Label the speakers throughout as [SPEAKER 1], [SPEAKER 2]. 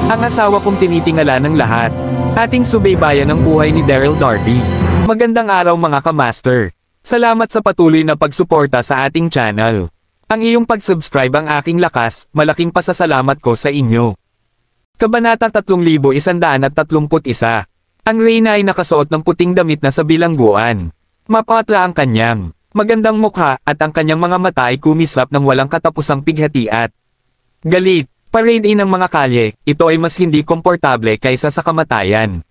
[SPEAKER 1] Ang asawa kong tinitingala ng lahat. Ating subaybayan ang buhay ni Daryl Darby. Magandang araw mga ka-master. Salamat sa patuloy na pagsuporta sa ating channel. Ang iyong pag-subscribe ang aking lakas, malaking pasasalamat ko sa inyo. Kabanata 3131. Ang Reyna ay nakasuot ng puting damit na sa bilangguan. Mapatla ang kanyang magandang mukha at ang kanyang mga mata ay kumislap ng walang katapusang pighatiat. Galit, parade ng mga kalye, ito ay mas hindi komportable kaysa sa kamatayan.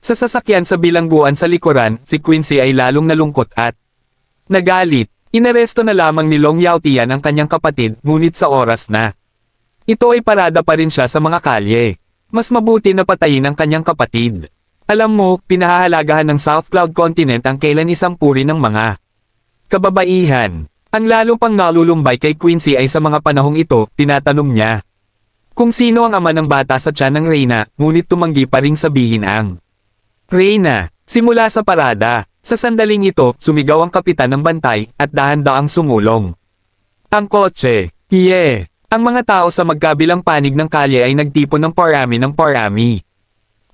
[SPEAKER 1] Sa sasakyan sa bilangguan sa likuran, si Quincy ay lalong nalungkot at nagalit. Inaresto na lamang ni Long Yaotian ang kanyang kapatid, ngunit sa oras na ito ay parada pa rin siya sa mga kalye. Mas mabuti na patayin ang kanyang kapatid. Alam mo, pinahahalagahan ng South Cloud Continent ang kailan isang puri ng mga kababaihan. Ang lalo pang nalulumbay kay Quincy ay sa mga panahong ito, tinatanong niya kung sino ang ama ng bata sa tiyan ng Reyna, ngunit tumanggi pa ring sabihin ang Reyna. Simula sa parada, sa sandaling ito, sumigaw ang kapitan ng bantay, at dahan-daang sumulong ang kotse. Ang mga tao sa magkabilang panig ng kalye ay nagtipon ng parami.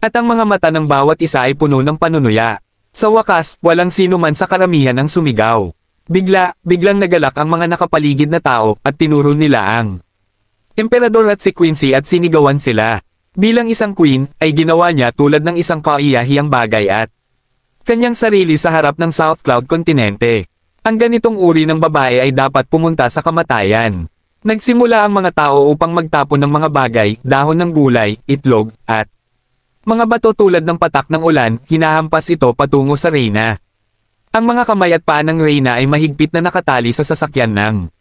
[SPEAKER 1] At ang mga mata ng bawat isa ay puno ng panunuya. Sa wakas, walang sino man sa karamihan ang sumigaw. Biglang nagalak ang mga nakapaligid na tao, at tinuro nila ang emperador at si Quincy at sinigawan sila. Bilang isang queen, ay ginawa niya tulad ng isang kaiyahiyang bagay at kanyang sarili sa harap ng South Cloud Continente. Ang ganitong uri ng babae ay dapat pumunta sa kamatayan. Nagsimula ang mga tao upang magtapon ng mga bagay, dahon ng gulay, itlog, at mga bato tulad ng patak ng ulan, hinahampas ito patungo sa Reyna. Ang mga kamay at paa ng Reyna ay mahigpit na nakatali sa sasakyan ng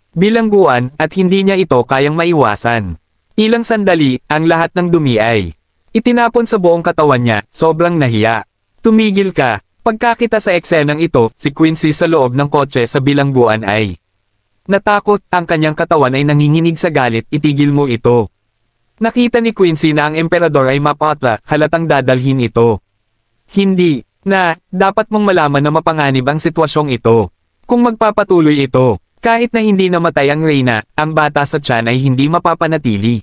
[SPEAKER 1] bilangguan, at hindi niya ito kayang maiwasan. Ilang sandali, ang lahat ng dumi ay itinapon sa buong katawan niya, sobrang nahiya. Tumigil ka. Pagkakita sa eksenang ito, si Quincy sa loob ng kotse sa bilangguan ay natakot, ang kanyang katawan ay nanginginig sa galit, itigil mo ito. Nakita ni Quincy na ang emperador ay mapatla, halatang dadalhin ito. Hindi, dapat mong malaman na mapanganib ang sitwasyong ito. Kung magpapatuloy ito, kahit na hindi namatay ang Reyna, ang bata sa tiyan ay hindi mapapanatili.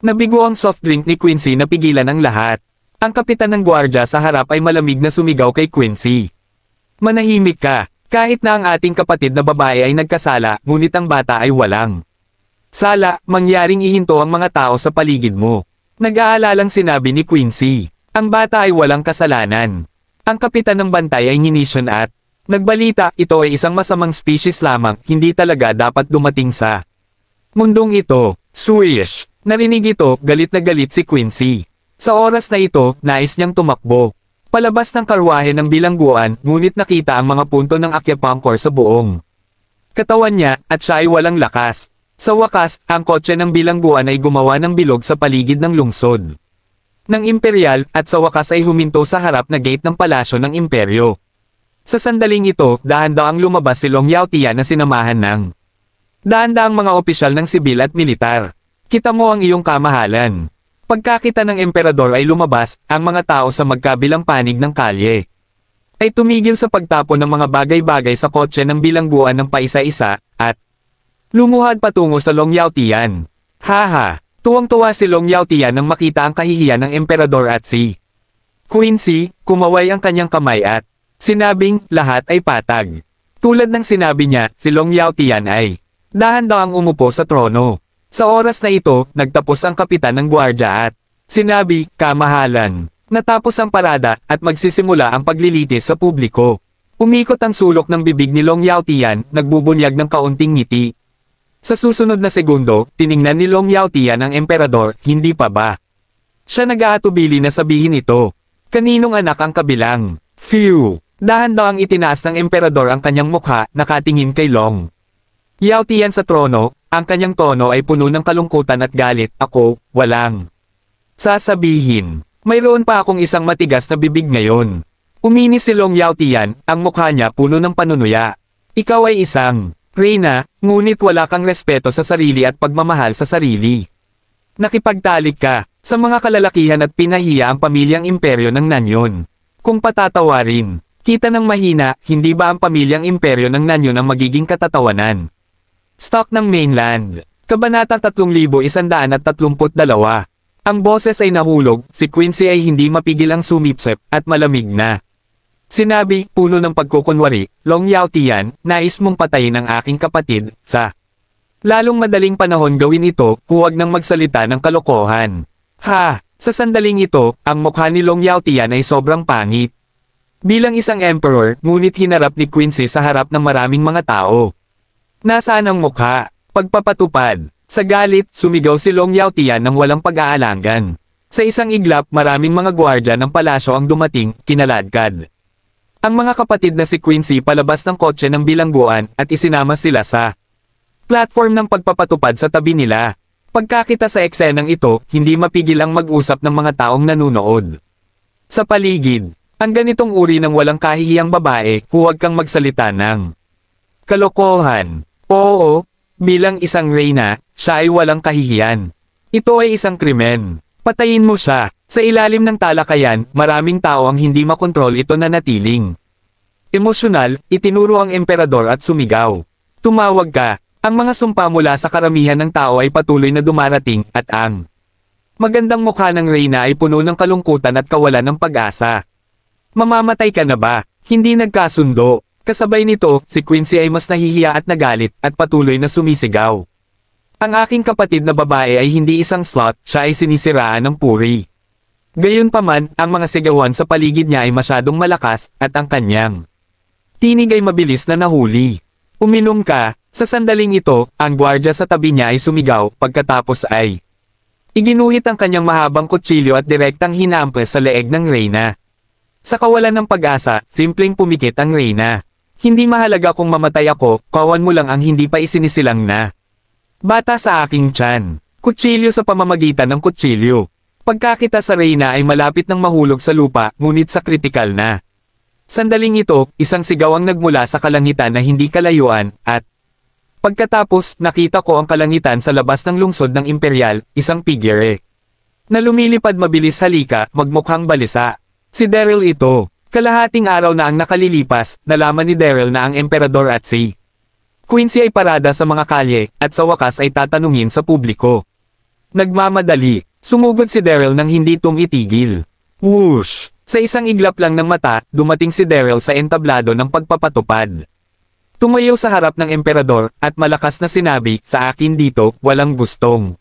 [SPEAKER 1] Nabigo ang soft drink ni Quincy na pigilan ang lahat. Ang kapitan ng gwardya sa harap ay malamig na sumigaw kay Quincy. Manahimik ka, kahit na ang ating kapatid na babae ay nagkasala, ngunit ang bata ay walang sala, mangyaring ihinto ang mga tao sa paligid mo. Nag-aalalang sinabi ni Quincy. Ang bata ay walang kasalanan. Ang kapitan ng bantay ay nginisyon at nagbalita, ito ay isang masamang species lamang, hindi talaga dapat dumating sa mundong ito. Swish! Narinig ito, galit na galit si Quincy. Sa oras na ito, nais niyang tumakbo palabas ng karwahe ng bilangguan, ngunit nakita ang mga punto ng akyapangkor sa buong katawan niya, at siya ay walang lakas. Sa wakas, ang kotse ng bilangguan ay gumawa ng bilog sa paligid ng lungsod ng imperial, at sa wakas ay huminto sa harap na gate ng palasyo ng imperyo. Sa sandaling ito, dahan-daang lumabas si Long Yaotian na sinamahan ng dahan-daang mga opisyal ng sibil at militar. Kita mo ang iyong kamahalan. Pagkakita ng emperador ay lumabas, ang mga tao sa magkabilang panig ng kalye ay tumigil sa pagtapon ng mga bagay-bagay sa kotse ng bilangguan ng paisa-isa, at lumuhad patungo sa Long Yaotian. Haha! Tuwang-tuwa si Long Yaotian nang makita ang kahihiyan ng emperador at si Quincy, kumaway ang kanyang kamay at sinabing, lahat ay patag. Tulad ng sinabi niya, si Long Yaotian ay dahan-daang umupo sa trono. Sa oras na ito, nagtapos ang kapitan ng gwardya at sinabi, kamahalan. Natapos ang parada, at magsisimula ang paglilitis sa publiko. Umikot ang sulok ng bibig ni Long Yaotian, nagbubunyag ng kaunting ngiti. Sa susunod na segundo, tiningnan ni Long Yaotian ang emperador, hindi pa ba? Siya nag-aatubili na sabihin ito. Kaninong anak ang kabilang? Phew! Dahan-daang itinaas ng emperador ang kanyang mukha, nakatingin kay Long Yaotian sa trono. Ang kanyang tono ay puno ng kalungkutan at galit. Ako, walang sasabihin. Mayroon pa akong isang matigas na bibig ngayon. Uminis si Long Yaotian, ang mukha niya puno ng panunuya. Ikaw ay isang Reyna, ngunit wala kang respeto sa sarili at pagmamahal sa sarili. Nakipagtalik ka sa mga kalalakihan at pinahiya ang pamilyang imperyo ng Nanyon. Kung patatawarin, kita ng mahina, hindi ba ang pamilyang imperyo ng Nanyon ang magiging katatawanan? Stock ng Mainland. Kabanata 3132. Ang boses ay nahulog, si Quincy ay hindi mapigil ang sumipsip, at malamig na. Sinabi, puno ng pagkukunwari, Long Yao Tian, nais mong patayin ang aking kapatid, sa lalong madaling panahon gawin ito, huwag nang magsalita ng kalokohan. Ha! Sa sandaling ito, ang mukha ni Long Yao Tian ay sobrang pangit. Bilang isang emperor, ngunit hinarap ni Quincy sa harap ng maraming mga tao. Nasaan ang mukha? Pagpapatupad. Sa galit, sumigaw si Long Yao Tian ng walang pag-aalangan. Sa isang iglap, maraming mga gwardya ng palasyo ang dumating, kinaladkad. Ang mga kapatid na si Quincy palabas ng kotse ng bilangguan at isinama sila sa platform ng pagpapatupad sa tabi nila. Pagkakita sa eksenang ito, hindi mapigil ang mag-usap ng mga taong nanunood. Sa paligid, ang ganitong uri ng walang kahihiyang babae, huwag kang magsalita ng kalokohan. Oo, bilang isang reyna, siya ay walang kahihiyan. Ito ay isang krimen. Patayin mo siya. Sa ilalim ng talakayan, maraming tao ang hindi makontrol ito na natiling emosyonal, itinuro ang emperador at sumigaw. Tumawag ka. Ang mga sumpa mula sa karamihan ng tao ay patuloy na dumarating, at ang magandang mukha ng reyna ay puno ng kalungkutan at kawalan ng pag-asa. Mamamatay ka na ba? Hindi nagkasundo. Kasabay nito, si Quincy ay mas nahihiya at nagalit, at patuloy na sumisigaw. Ang aking kapatid na babae ay hindi isang slut, siya ay sinisiraan ng puri. Gayunpaman, ang mga sigawan sa paligid niya ay masyadong malakas, at ang kanyang tinig ay mabilis na nahuli. Uminom ka. Sa sandaling ito, ang gwardya sa tabi niya ay sumigaw, pagkatapos ay iginuhit ang kanyang mahabang kutsilyo at direktang hinampes sa leeg ng reyna. Sa kawalan ng pag-asa, simpleng pumikit ang reyna. Hindi mahalaga kung mamatay ako, kawan mo lang ang hindi pa isinisilang na bata sa aking tiyan. Kutsilyo sa pamamagitan ng kutsilyo. Pagkakita sa reyna ay malapit ng mahulog sa lupa, ngunit sa kritikal na sandaling ito, isang sigaw ang nagmula sa kalangitan na hindi kalayuan, at pagkatapos, nakita ko ang kalangitan sa labas ng lungsod ng imperial, isang figure na lumilipad mabilis halika, magmukhang balisa. Si Daryl ito. Kalahating araw na ang nakalilipas, nalaman ni Daryl na ang emperador at si Quincy ay parada sa mga kalye, at sa wakas ay tatanungin sa publiko. Nagmamadali. Sumugod si Daryl nang hindi tumitigil. Whoosh! Sa isang iglap lang ng mata, dumating si Daryl sa entablado ng pagpapatupad. Tumayo sa harap ng emperador, at malakas na sinabi, sa akin dito, walang gustong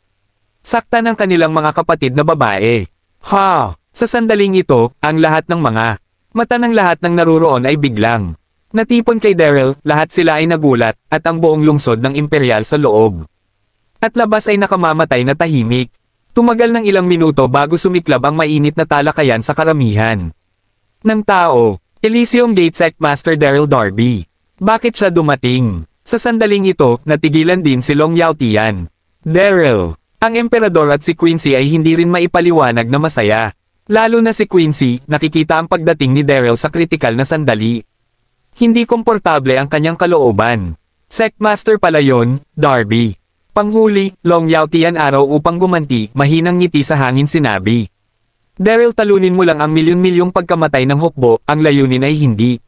[SPEAKER 1] sakta ng kanilang mga kapatid na babae. Ha! Sa sandaling ito, ang lahat ng mga mata ng lahat ng naruroon ay biglang natipon kay Daryl, lahat sila ay nagulat, at ang buong lungsod ng imperial sa loob at labas ay nakamamatay na tahimik. Tumagal ng ilang minuto bago sumiklab ang mainit na talakayan sa karamihan ng tao. Elysium Gate Sect Master Daryl Darby. Bakit siya dumating? Sa sandaling ito, natigilan din si Long Yao Tian. Daryl. Ang emperador at si Quincy ay hindi rin maipaliwanag na masaya. Lalo na si Quincy, nakikita ang pagdating ni Daryl sa kritikal na sandali. Hindi komportable ang kanyang kalooban. Sect Master pala yon, Darby. Panghuli, Long Yao Tian araw upang gumanti, mahinang ngiti sa hangin sinabi. Daryl, talunin mo lang ang milyon-milyong pagkamatay ng hukbo, ang layunin ay hindi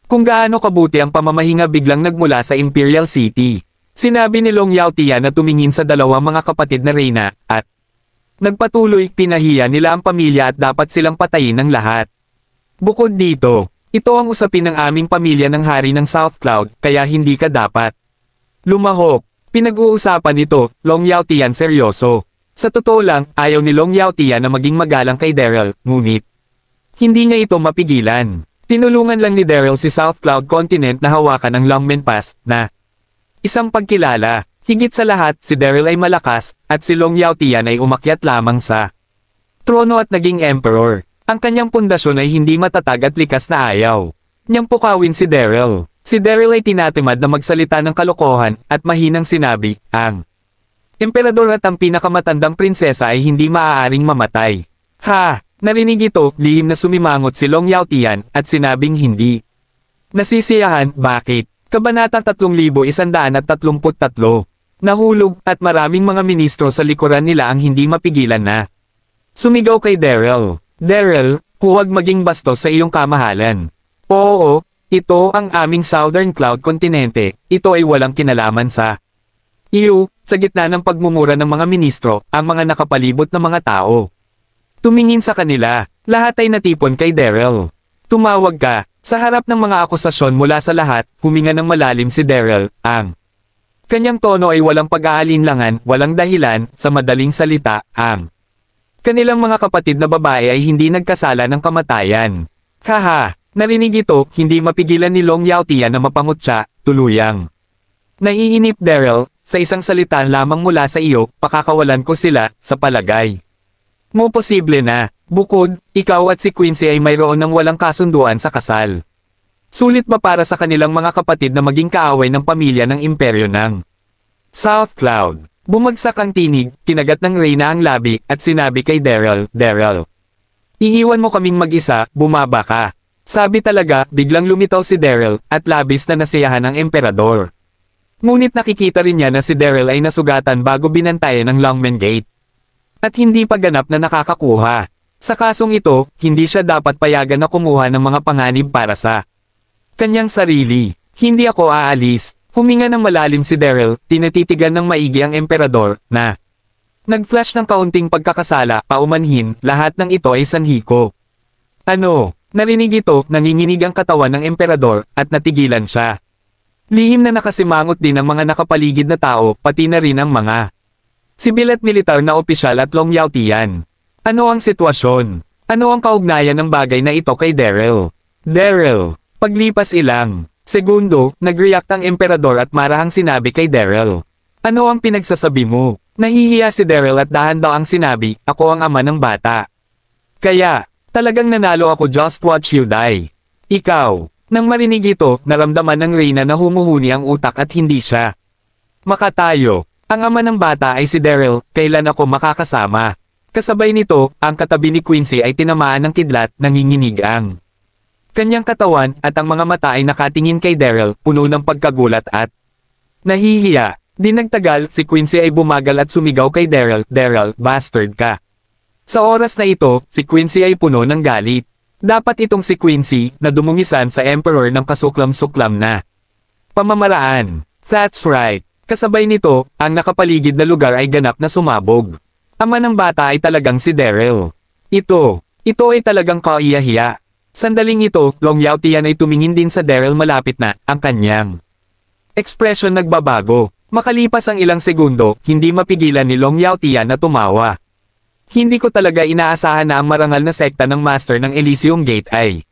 [SPEAKER 1] kung gaano kabuti ang pamamahinga biglang nagmula sa Imperial City. Sinabi ni Long Yao Tian na tumingin sa dalawang mga kapatid na reyna, at nagpatuloy, pinahiya nila ang pamilya at dapat silang patayin ng lahat. Bukod dito, ito ang usapin ng aming pamilya ng hari ng South Cloud, kaya hindi ka dapat lumahok. Pinag-uusapan ito, Long Yao Tian seryoso. Sa totoo lang, ayaw ni Long Yao Tian na maging magalang kay Daryl, ngunit hindi niya ito mapigilan. Tinulungan lang ni Daryl si South Cloud Continent na hawakan ang Longmen Pass, na isang pagkilala. Higit sa lahat, si Daryl ay malakas, at si Long Yao Tian ay umakyat lamang sa trono at naging emperor. Ang kanyang pundasyon ay hindi matatag at likas na ayaw niyang pukawin si Daryl. Si Daryl ay tinatamad na magsalita ng kalokohan, at mahinang sinabi, ang emperador at ang pinakamatandang prinsesa ay hindi maaaring mamatay. Ha! Narinig ito, lihim na sumimangot si Long Yao Tian, at sinabing hindi nasisiyahan. Bakit? Kabanata 3133. Nahulog, at maraming mga ministro sa likuran nila ang hindi mapigilan na sumigaw kay Daryl. Daryl, huwag maging bastos sa iyong kamahalan. Oo, ito ang aming Southern Cloud Continente, ito ay walang kinalaman sa iyo, sa gitna ng pagmumura ng mga ministro, ang mga nakapalibot na mga tao. Tumingin sa kanila, lahat ay natipon kay Daryl. Tumawag ka, sa harap ng mga akusasyon mula sa lahat, huminga ng malalim si Daryl, ang kanyang tono ay walang pag-aalinlangan, walang dahilan, sa madaling salita, ang kanilang mga kapatid na babae ay hindi nagkasala ng kamatayan. Haha, narinig ito, hindi mapigilan ni Long Yaotia na mapangutya, tuluyang. Naiinip Daryl, sa isang salita lamang mula sa iyo, pakakawalan ko sila, sa palagay mo posible na, bukod, ikaw at si Quincy ay mayroon ng walang kasunduan sa kasal. Sulit ba para sa kanilang mga kapatid na maging kaaway ng pamilya ng imperyo ng South Cloud? Bumagsak ang tinig, kinagat ng Reyna ang labi, at sinabi kay Daryl, Daryl, iiwan mo kaming mag-isa, bumaba ka. Sabi talaga, biglang lumitaw si Daryl, at labis na nasiyahan ang emperador. Ngunit nakikita rin niya na si Daryl ay nasugatan bago binantayan ng Longmen Gate. At hindi pa ganap na nakakakuha. Sa kasong ito, hindi siya dapat payagan na kumuha ng mga panganib para sa kanyang sarili. Hindi ako aalis. Huminga ng malalim si Daryl, tinatitigan ng maigi ang emperador, na nag-flash ng kaunting pagkakasala, paumanhin, lahat ng ito ay sanhi ko. Ano? Narinig ito, nanginginig ang katawan ng emperador, at natigilan siya. Lihim na nakasimangot din ang mga nakapaligid na tao, pati na rin ang mga sibil at militar na opisyal at Long Yaotian. Ano ang sitwasyon? Ano ang kaugnayan ng bagay na ito kay Daryl? Daryl, paglipas ilang segundo, nag-react ang emperador at marahang sinabi kay Daryl. Ano ang pinagsasabi mo? Nahihiya si Daryl at dahan-daang sinabi, ako ang ama ng bata. Kaya, talagang nanalo ako, just watch you die. Ikaw. Nang marinig ito, naramdaman ng Reyna na humuhuni ang utak at hindi siya makatayo. Ang ama ng bata ay si Daryl, kailan ako makakasama? Kasabay nito, ang katabi ni Quincy ay tinamaan ng kidlat, nanginginig ang kanyang katawan, at ang mga mata ay nakatingin kay Daryl, puno ng pagkagulat at nahihiya. Di nagtagal, si Quincy ay bumagal at sumigaw kay Daryl, Daryl, bastard ka. Sa oras na ito, si Quincy ay puno ng galit. Dapat itong si Quincy, na dumungisan sa emperor ng kasuklam-suklam na pamamaraan. That's right. Kasabay nito, ang nakapaligid na lugar ay ganap na sumabog. Ama ng bata ay talagang si Daryl. Ito ay talagang kaiyahiya. Sandaling ito, Long Yaotian ay tumingin din sa Daryl malapit na, ang kanyang ekspresyon nagbabago. Makalipas ang ilang segundo, hindi mapigilan ni Long Yaotian na tumawa. Hindi ko talaga inaasahan na ang marangal na sekta ng Master ng Elysium Gate ay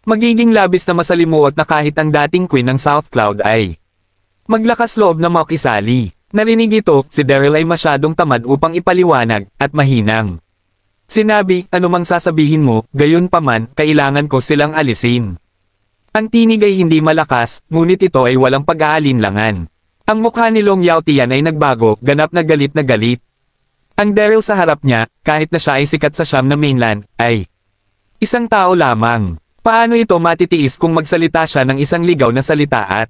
[SPEAKER 1] magiging labis na masalimuot na kahit ang dating Queen ng South Cloud ay maglakas loob na makisali. Narinig ito, si Daryl ay masyadong tamad upang ipaliwanag, at mahinang sinabi, anumang sasabihin mo, gayon paman, kailangan ko silang alisin. Ang tinig ay hindi malakas, ngunit ito ay walang pag-aalinlangan. Ang mukha ni Long Yaotian ay nagbago, ganap na galit na galit. Ang Daryl sa harap niya, kahit na siya ay sikat sa Siam na mainland, ay isang tao lamang. Paano ito matitiis kung magsalita siya ng isang ligaw na salita at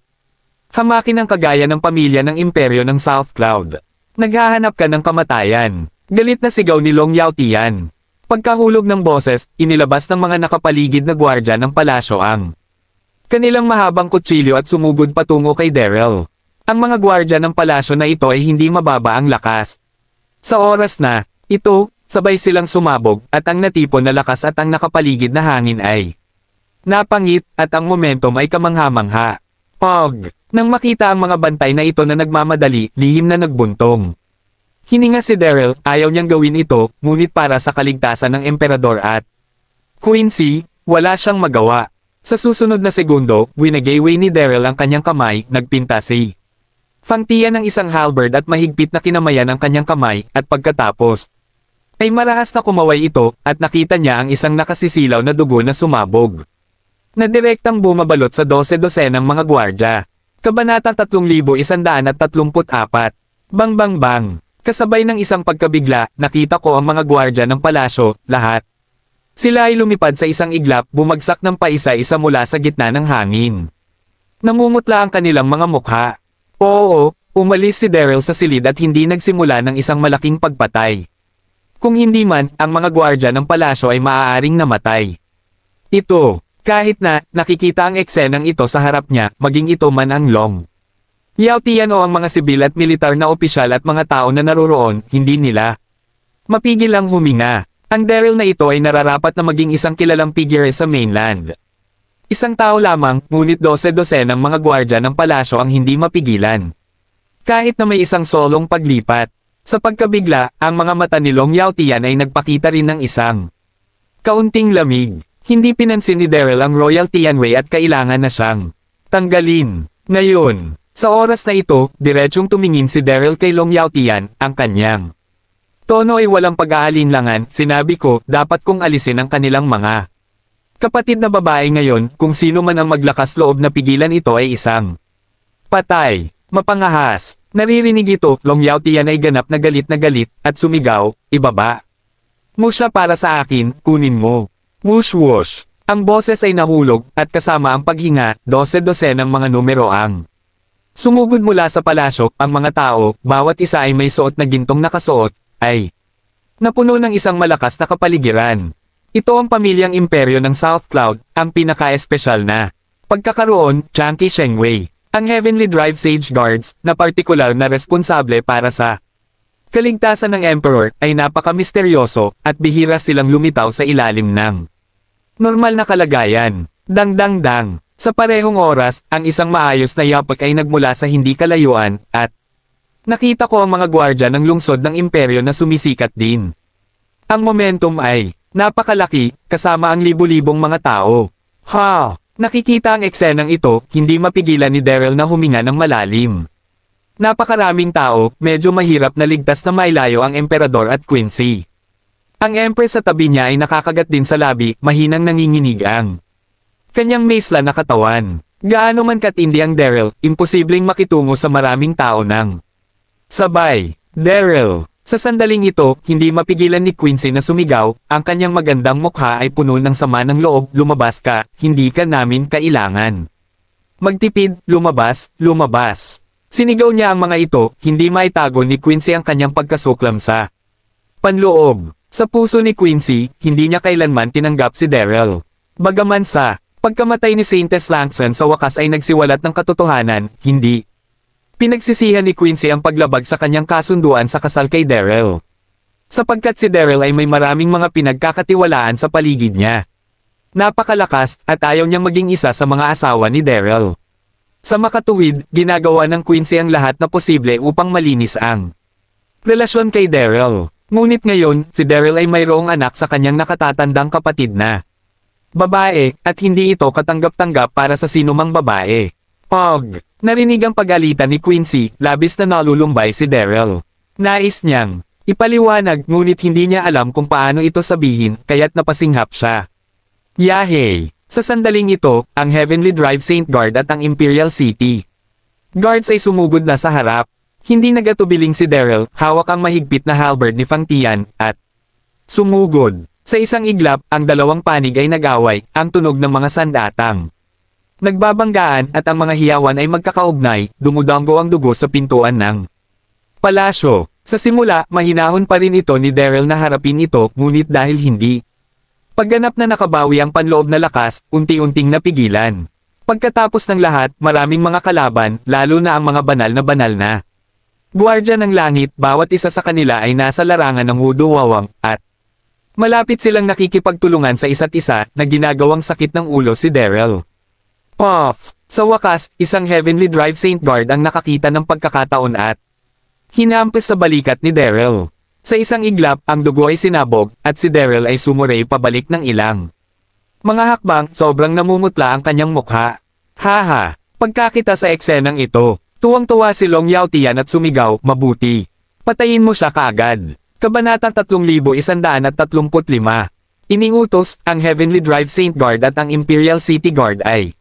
[SPEAKER 1] hamakin ang kagaya ng pamilya ng imperyo ng South Cloud? Naghahanap ka ng kamatayan. Galit na sigaw ni Long Yaotian. Pagkahulog ng boses, inilabas ng mga nakapaligid na gwardya ng palasyo ang kanilang mahabang kutsilyo at sumugod patungo kay Daryl. Ang mga gwardya ng palasyo na ito ay hindi mababa ang lakas. Sa oras na ito, sabay silang sumabog, at ang natipon na lakas at ang nakapaligid na hangin ay napangit, at ang momentum ay kamangha-mangha. Pog! Nang makita ang mga bantay na ito na nagmamadali, lihim na nagbuntong. Hininga si Daryl, ayaw niyang gawin ito, ngunit para sa kaligtasan ng emperador at Quincy, wala siyang magawa. Sa susunod na segundo, winagayway ni Daryl ang kanyang kamay, nagpinta si Fangtian ng isang halberd at mahigpit na kinamayan ang kanyang kamay, at pagkatapos ay marahas na kumaway ito, at nakita niya ang isang nakasisilaw na dugo na sumabog na direktang bumabalot sa 12-dosenang mga gwardya. Kabanata 3134. Bang bang bang. Kasabay ng isang pagkabigla, nakita ko ang mga gwardya ng palasyo, lahat. Sila ay lumipad sa isang iglap, bumagsak ng paisa-isa mula sa gitna ng hangin. Namumutla ang kanilang mga mukha. Oo, umalis si Daryl sa silid at hindi nagsimula ng isang malaking pagpatay. Kung hindi man, ang mga gwardya ng palasyo ay maaaring namatay. Ito, kahit na, nakikita ang eksenang ito sa harap niya, maging ito man ang Long Yao Tian o ang mga sibil at militar na opisyal at mga tao na naroroon, hindi nila mapigil ang huminga. Ang Daryl na ito ay nararapat na maging isang kilalang figure sa mainland. Isang tao lamang, ngunit 12 ng mga gwardya ng palasyo ang hindi mapigilan. Kahit na may isang solong paglipat. Sa pagkabigla, ang mga mata ni Long Yao Tian ay nagpakita rin ng isang kaunting lamig. Hindi pinansin ni Daryl ang Royal Tianwei at kailangan na siyang tanggalin. Ngayon, sa oras na ito, diretsyong tumingin si Daryl kay Long Yao Tian, ang kanyang tono ay walang pag-aalinlangan. Sinabi ko, dapat kong alisin ang kanilang mga kapatid na babae ngayon. Kung sino man ang maglakas loob na pigilan ito ay isang patay. Mapangahas. Naririnig ito. Long Yao Tian ay ganap na galit at sumigaw, ibaba mo siya para sa akin, kunin mo. Whoosh whoosh. Ang boses ay nahulog, at kasama ang paghinga, 12 ng mga numero ang sumugod mula sa palasyo. Ang mga tao, bawat isa ay may suot na gintong nakasuot, ay napuno ng isang malakas na kapaligiran. Ito ang pamilyang imperyo ng South Cloud, ang pinaka-espesyal na pagkakaroon, Changqi Shengwei, ang Heavenly Drive Sage Guards, na partikular na responsable para sa kaligtasan ng Emperor, ay napaka-misteryoso, at bihira silang lumitaw sa ilalim ng normal na kalagayan. Dang. Sa parehong oras, ang isang maayos na yapak ay nagmula sa hindi kalayuan, at nakita ko ang mga gwardya ng lungsod ng imperyo na sumisikat din. Ang momentum ay napakalaki, kasama ang libu-libong mga tao. Ha! Nakikita ang eksenang ito, hindi mapigilan ni Daryl na huminga ng malalim. Napakaraming tao, medyo mahirap na ligtas na mailayo ang emperador at Quincy. Ang empress sa tabi niya ay nakakagat din sa labi, mahinang nanginginig ang kanyang maisla na katawan. Gaano man katindi ang Daryl, imposibleng makitungo sa maraming tao ng sabay. Daryl. Sa sandaling ito, hindi mapigilan ni Quincy na sumigaw, ang kanyang magandang mukha ay puno ng sama ng loob. Lumabas ka, hindi ka namin kailangan. Magtipid, lumabas. Sinigaw niya ang mga ito, hindi maitago ni Quincy ang kanyang pagkasuklam sa panloob. Sa puso ni Quincy, hindi niya kailanman tinanggap si Daryl. Bagaman sa pagkamatay ni Saintess Langson sa wakas ay nagsiwalat ng katotohanan, hindi pinagsisihan ni Quincy ang paglabag sa kanyang kasunduan sa kasal kay Daryl. Sapagkat si Daryl ay may maraming mga pinagkakatiwalaan sa paligid niya. Napakalakas, at ayaw niyang maging isa sa mga asawa ni Daryl. Sa makatuwid, ginagawa ng Quincy ang lahat na posible upang malinis ang relasyon kay Daryl. Ngunit ngayon, si Daryl ay mayroong anak sa kanyang nakatatandang kapatid na babae, at hindi ito katanggap-tanggap para sa sinumang babae. Pog! Narinig ang pagalitan ni Quincy, labis na nalulumbay si Daryl. Nais niyang ipaliwanag, ngunit hindi niya alam kung paano ito sabihin, kaya't napasinghap siya. Yahey! Sa sandaling ito, ang Heavenly Drive Saint Guard at ang Imperial City Guards ay sumugod na sa harap. Hindi nagatubiling si Daryl, hawak ang mahigpit na halberd ni Fang Tian, at sumugod. Sa isang iglap, ang dalawang panig ay nag-away, ang tunog ng mga sandatang nagbabanggaan, at ang mga hiyawan ay magkakaugnay. Dumudanggo ang dugo sa pintuan ng palasyo. Sa simula, mahinahon pa rin ito ni Daryl na harapin ito, ngunit dahil hindi pagganap na nakabawi ang panloob na lakas, unti-unting napigilan. Pagkatapos ng lahat, maraming mga kalaban, lalo na ang mga banal na Guardia ng langit, bawat isa sa kanila ay nasa larangan ng wudu-wawang, at malapit silang nakikipagtulungan sa isa't isa, na ginagawang sakit ng ulo si Daryl. Puff! Sa wakas, isang Heavenly Drive Saint Guard ang nakakita ng pagkakataon at hinampas sa balikat ni Daryl. Sa isang iglap, ang dugo ay sinabog, at si Daryl ay sumuray pabalik ng ilang mga hakbang. Sobrang namumutla ang kanyang mukha. Haha! Pagkakita sa eksenang ito, tuwang-tuwa si Long Yao Tian at sumigaw, mabuti. Patayin mo siya kaagad. Kabanata 3135. Iningutos, ang Heavenly Drive Saint Guard at ang Imperial City Guard ay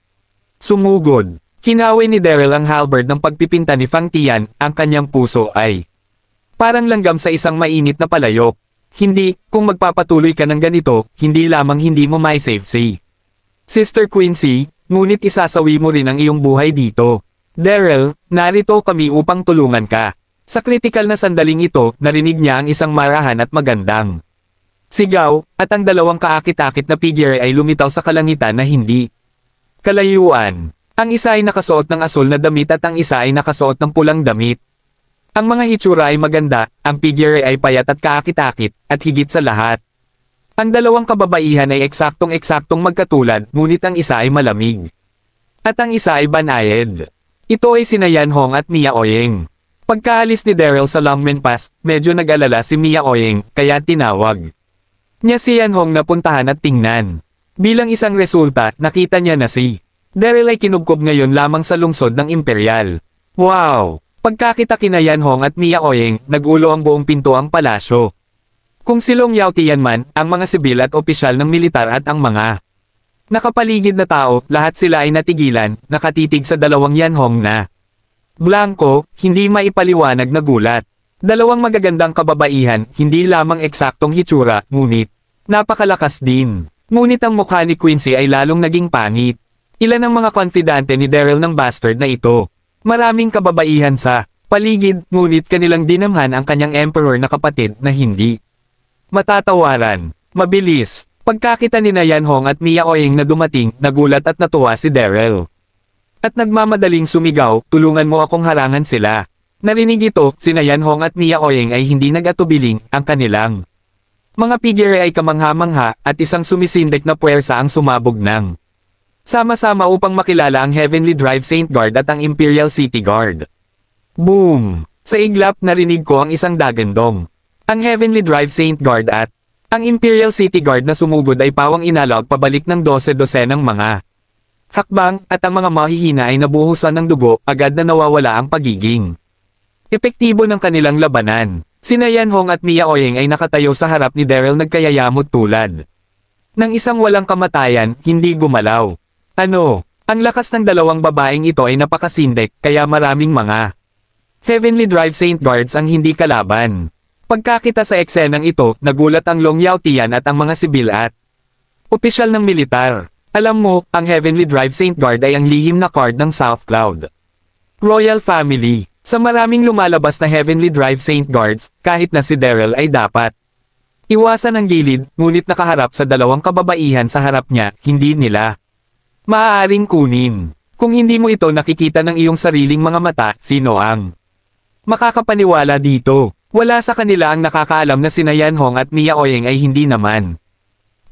[SPEAKER 1] sumugod. Kinaway ni Daryl ang halberd ng pagpipinta ni Fang Tian, ang kanyang puso ay parang langgam sa isang mainit na palayok. Hindi, kung magpapatuloy ka ng ganito, hindi lamang hindi mo mai-save si Sister Quincy, ngunit isasawi mo rin ang iyong buhay dito. Daryl, narito kami upang tulungan ka. Sa kritikal na sandaling ito, narinig niya ang isang marahan at magandang sigaw, at ang dalawang kaakit-akit na figure ay lumitaw sa kalangitan na hindi kalayuan. Ang isa ay nakasuot ng asul na damit at ang isa ay nakasuot ng pulang damit. Ang mga hitsura ay maganda, ang figure ay payat at kaakit-akit, at higit sa lahat. Ang dalawang kababaihan ay eksaktong-eksaktong magkatulad, ngunit ang isa ay malamig. At ang isa ay banayad. Ito ay sina Yanhong at Mia Oyeng. Pagkaalis ni Daryl sa Longmen Pass, medyo nag-alala si Mia Oyeng, kaya tinawag niya si Yanhong na puntahan at tingnan. Bilang isang resulta, nakita niya na si Daryl ay kinubkob ngayon lamang sa lungsod ng Imperial. Wow! Pagkakita kina Yanhong at Mia Oyeng, nagulo ang buong pinto ang palasyo. Kung si Long Yaotian man, ang mga sibil at opisyal ng militar at ang mga nakapaligid na tao, lahat sila ay natigilan, nakatitig sa dalawang Yanhong na blanco, hindi maipaliwanag na gulat. Dalawang magagandang kababaihan, hindi lamang eksaktong hitsura, ngunit napakalakas din. Ngunit ang mukha ni Quincy ay lalong naging pangit. Ilan ang mga konfidante ni Daryl ng bastard na ito. Maraming kababaihan sa paligid, ngunit kanilang dinamhan ang kanyang emperor na kapatid na hindi matatawaran. Mabilis. Pagkakita ni Yanhong at Mia Oyeng na dumating, nagulat at natuwa si Daryl. At nagmamadaling sumigaw, tulungan mo akong harangan sila. Narinig ito, sina Yanhong at Mia Oyeng ay hindi nag-atubiling, ang kanilang mga figure ay kamangha-mangha, at isang sumisindik na puwersa ang sumabog ng sama-sama upang makilala ang Heavenly Drive Saint Guard at ang Imperial City Guard. Boom! Sa iglap narinig ko ang isang dagandong. Ang Heavenly Drive Saint Guard at ang Imperial City Guard na sumugod ay pawang inalog pabalik ng 12 ng mga hakbang, at ang mga mahihina ay nabuhusan ng dugo, agad na nawawala ang pagiging epektibo ng kanilang labanan. Sina Yanhong at Mia Oyeng ay nakatayo sa harap ni Daryl nagkayayamot tulad ng isang walang kamatayan, hindi gumalaw. Ano? Ang lakas ng dalawang babaeng ito ay napakasindik, kaya maraming mga Heavenly Drive Saint Guards ang hindi kalaban. Pagkakita sa eksenang ito, nagulat ang Long Yaotian at ang mga sibil at opisyal ng militar. Alam mo, ang Heavenly Drive Saint Guard ay ang lihim na card ng South Cloud Royal Family. Sa maraming lumalabas na Heavenly Drive Saint Guards, kahit na si Daryl ay dapat iwasan ang gilid, ngunit nakaharap sa dalawang kababaihan sa harap niya, hindi nila maaaring kunin. Kung hindi mo ito nakikita ng iyong sariling mga mata, sino ang makakapaniwala dito? Wala sa kanila ang nakakaalam na sina Yanhong at Mia Oyeng ay hindi naman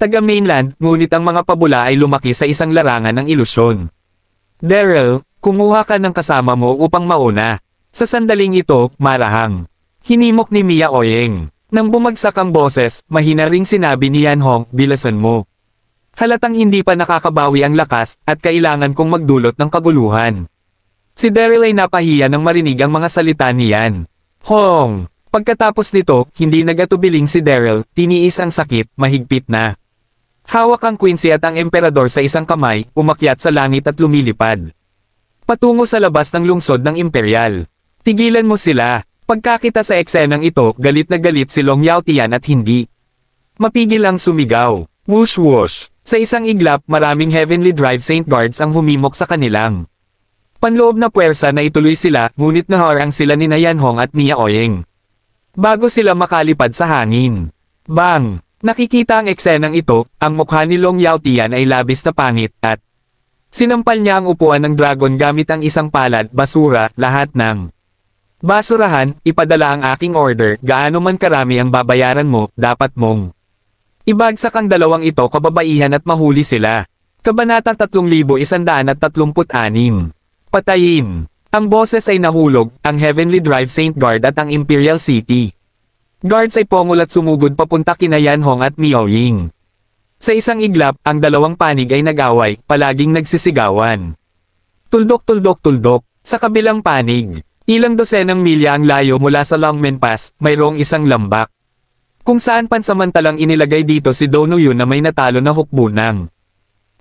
[SPEAKER 1] taga-mainland, ngunit ang mga pabula ay lumaki sa isang larangan ng ilusyon. Daryl, kumuha ka ng kasama mo upang mauna. Sa sandaling ito, marahang hinimok ni Mia Oyeng. Nang bumagsak ang boses, mahina ring sinabi ni Yanhong, bilasan mo. Halatang hindi pa nakakabawi ang lakas, at kailangan kong magdulot ng kaguluhan. Si Daryl ay napahiya nang marinig ang mga salita ni Yan Hong. Pagkatapos nito, hindi nagatubiling si Daryl, tiniis ang sakit, mahigpit na. Hawak ang Quincy at ang emperador sa isang kamay, umakyat sa langit at lumilipad patungo sa labas ng lungsod ng Imperial. Tigilan mo sila. Pagkakita sa eksenang ito, galit na galit si Long Yaotian at hindi mapigil ang sumigaw. Whoosh whoosh. Sa isang iglap, maraming Heavenly Drive Saint Guards ang humimok sa kanilang panloob na puwersa na ituloy sila, ngunit naharang sila ni Yanhong at Mia Oyeng bago sila makalipad sa hangin. Bang! Nakikita ang eksenang ito, ang mukha ni Long Yaotian ay labis na pangit, at sinampal niya ang upuan ng dragon gamit ang isang palad, basura, lahat ng basurahan, ipadala ang aking order, gaano man karami ang babayaran mo, dapat mong ibagsak ang dalawang ito kababaihan at mahuli sila. Kabanata 3136. Patayin. Ang boses ay nahulog, ang Heavenly Drive Saint Guard at ang Imperial City Guards ay pongol at sumugod papunta kina Yanhong at Mia Oyeng. Sa isang iglap, ang dalawang panig ay nag-away, palaging nagsisigawan. Tuldok-tuldok-tuldok. Sa kabilang panig, ilang dosenang milya ang layo mula sa Longmen Pass, mayroong isang lambak. Kung saan pansamantalang inilagay dito si Donuyo na may natalo na hukbo ng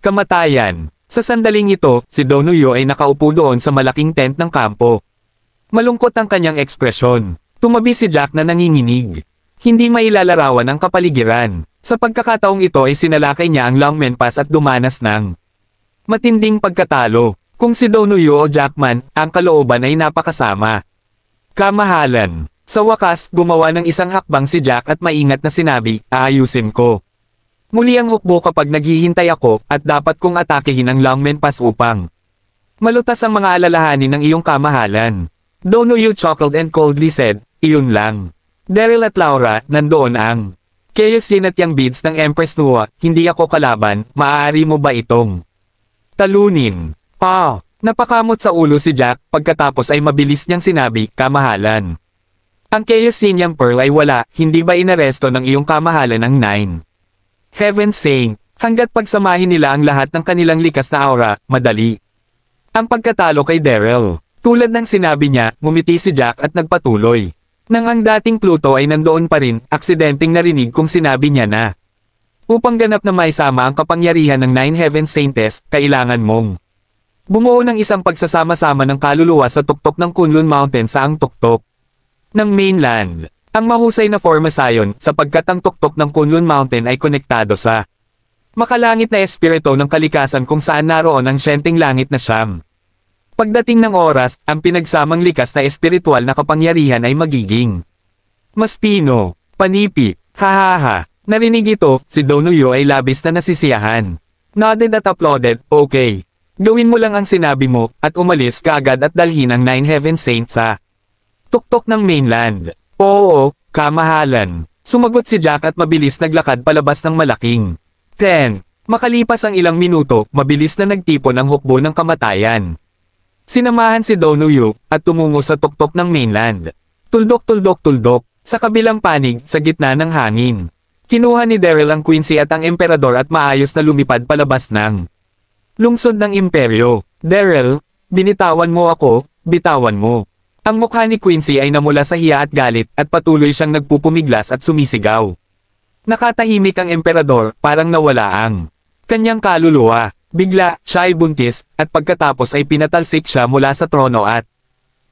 [SPEAKER 1] kamatayan. Sa sandaling ito, si Donuyo ay nakaupo doon sa malaking tent ng kampo. Malungkot ang kanyang ekspresyon. Tumabi si Jack na nanginginig. Hindi mailalarawan ang kapaligiran. Sa pagkakataong ito ay sinalakay niya ang Longmen Pass at dumanas ng matinding pagkatalo. Kung si Donuyo o Jackman, ang kalooban ay napakasama. Kamahalan. Sa wakas, gumawa ng isang hakbang si Jack at maingat na sinabi, aayusin ko. Muli ang hukbo kapag naghihintay ako, at dapat kong atakehin ang Longmen Pass upang Malutas ang mga alalahanin ng iyong kamahalan. Donoyu chuckled and coldly said, iyon lang. Daryl at Laura, nandoon ang Chaos Yin at Yang Beads ng Empress Nua, hindi ako kalaban, maaari mo ba itong talunin? Napakamot sa ulo si Jack, pagkatapos ay mabilis niyang sinabi, kamahalan. Ang Chaos Yin Yang Pearl ay wala, hindi ba inaresto ng iyong kamahalan ng 9? Heaven's Saint, hanggat pagsamahin nila ang lahat ng kanilang likas na aura, madali. Ang pagkatalo kay Daryl. Tulad ng sinabi niya, ngumiti si Jack at nagpatuloy. Nang ang dating Pluto ay nandoon pa rin, aksidenteng narinig kung sinabi niya na. Upang ganap na maisama ang kapangyarihan ng 9 Heaven Saints, kailangan mong bumuo ng isang pagsasama-sama ng kaluluwa sa tuktok ng Kunlun Mountain sa ang tuktok ng mainland. Ang mahusay na formasayon, sapagkat ang tuktok ng Kunlun Mountain ay konektado sa makalangit na espiritu ng kalikasan kung saan naroon ang siyenteng langit na Siyam. Pagdating ng oras, ang pinagsamang likas na espiritual na kapangyarihan ay magiging mas pino, panipi, hahaha. Narinig ito, si Donoyu ay labis na nasisiyahan. Nodded at applauded, okay. Gawin mo lang ang sinabi mo, at umalis ka agad at dalhin ang 9 Heaven Saints sa tuktok ng mainland. Oo, kamahalan. Sumagot si Jack at mabilis naglakad palabas ng malaking 10. Makalipas ang ilang minuto, mabilis na nagtipon ang hukbo ng kamatayan. Sinamahan si Donoyu, at tumungo sa tuktok ng mainland. Tuldok-tuldok-tuldok, sa kabilang panig, sa gitna ng hangin. Kinuha ni Daryl ang Quincy at ang Emperador at maayos na lumipad palabas ng lungsod ng imperyo. Daryl, binitawan mo ako, bitawan mo. Ang mukha ni Quincy ay namula sa hiya at galit, at patuloy siyang nagpupumiglas at sumisigaw. Nakatahimik ang Emperador, parang nawala ang kanyang kaluluwa. Bigla, siya ay buntis, at pagkatapos ay pinatalsik siya mula sa trono at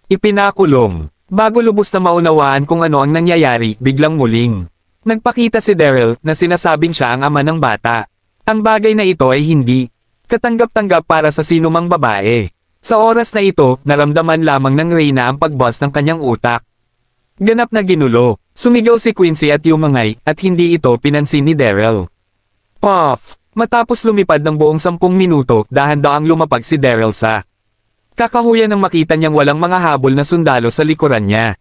[SPEAKER 1] ipinakulong. Bago lubos na maunawaan kung ano ang nangyayari, biglang muling nagpakita si Daryl na sinasabing siya ang ama ng bata. Ang bagay na ito ay hindi katanggap-tanggap para sa sinumang babae. Sa oras na ito, naramdaman lamang ng Reyna ang pagbuwas ng kanyang utak. Ganap na ginulo, sumigaw si Quincy at yumangay, at hindi ito pinansin ni Daryl. Puff! Matapos lumipad ng buong 10 minuto, dahan-daang lumapag si Daryl sa kakahuyan nang makita niyang walang mga habol na sundalo sa likuran niya.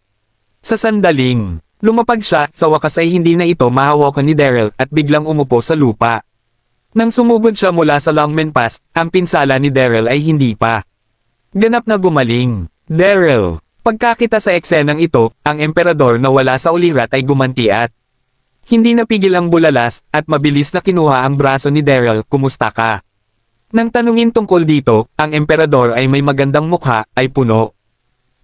[SPEAKER 1] Sa sandaling lumapag siya, sa wakas ay hindi na ito mahawakan ni Daryl at biglang umupo sa lupa. Nang sumugod siya mula sa Longmen Pass, ang pinsala ni Daryl ay hindi pa ganap na gumaling. Daryl, pagkakita sa eksenang ito, ang Emperador na wala sa ulirat ay gumanti at hindi napigil ang bulalas, at mabilis na kinuha ang braso ni Daryl, kumusta ka? Nang tanungin tungkol dito, ang Emperador ay may magandang mukha, ay puno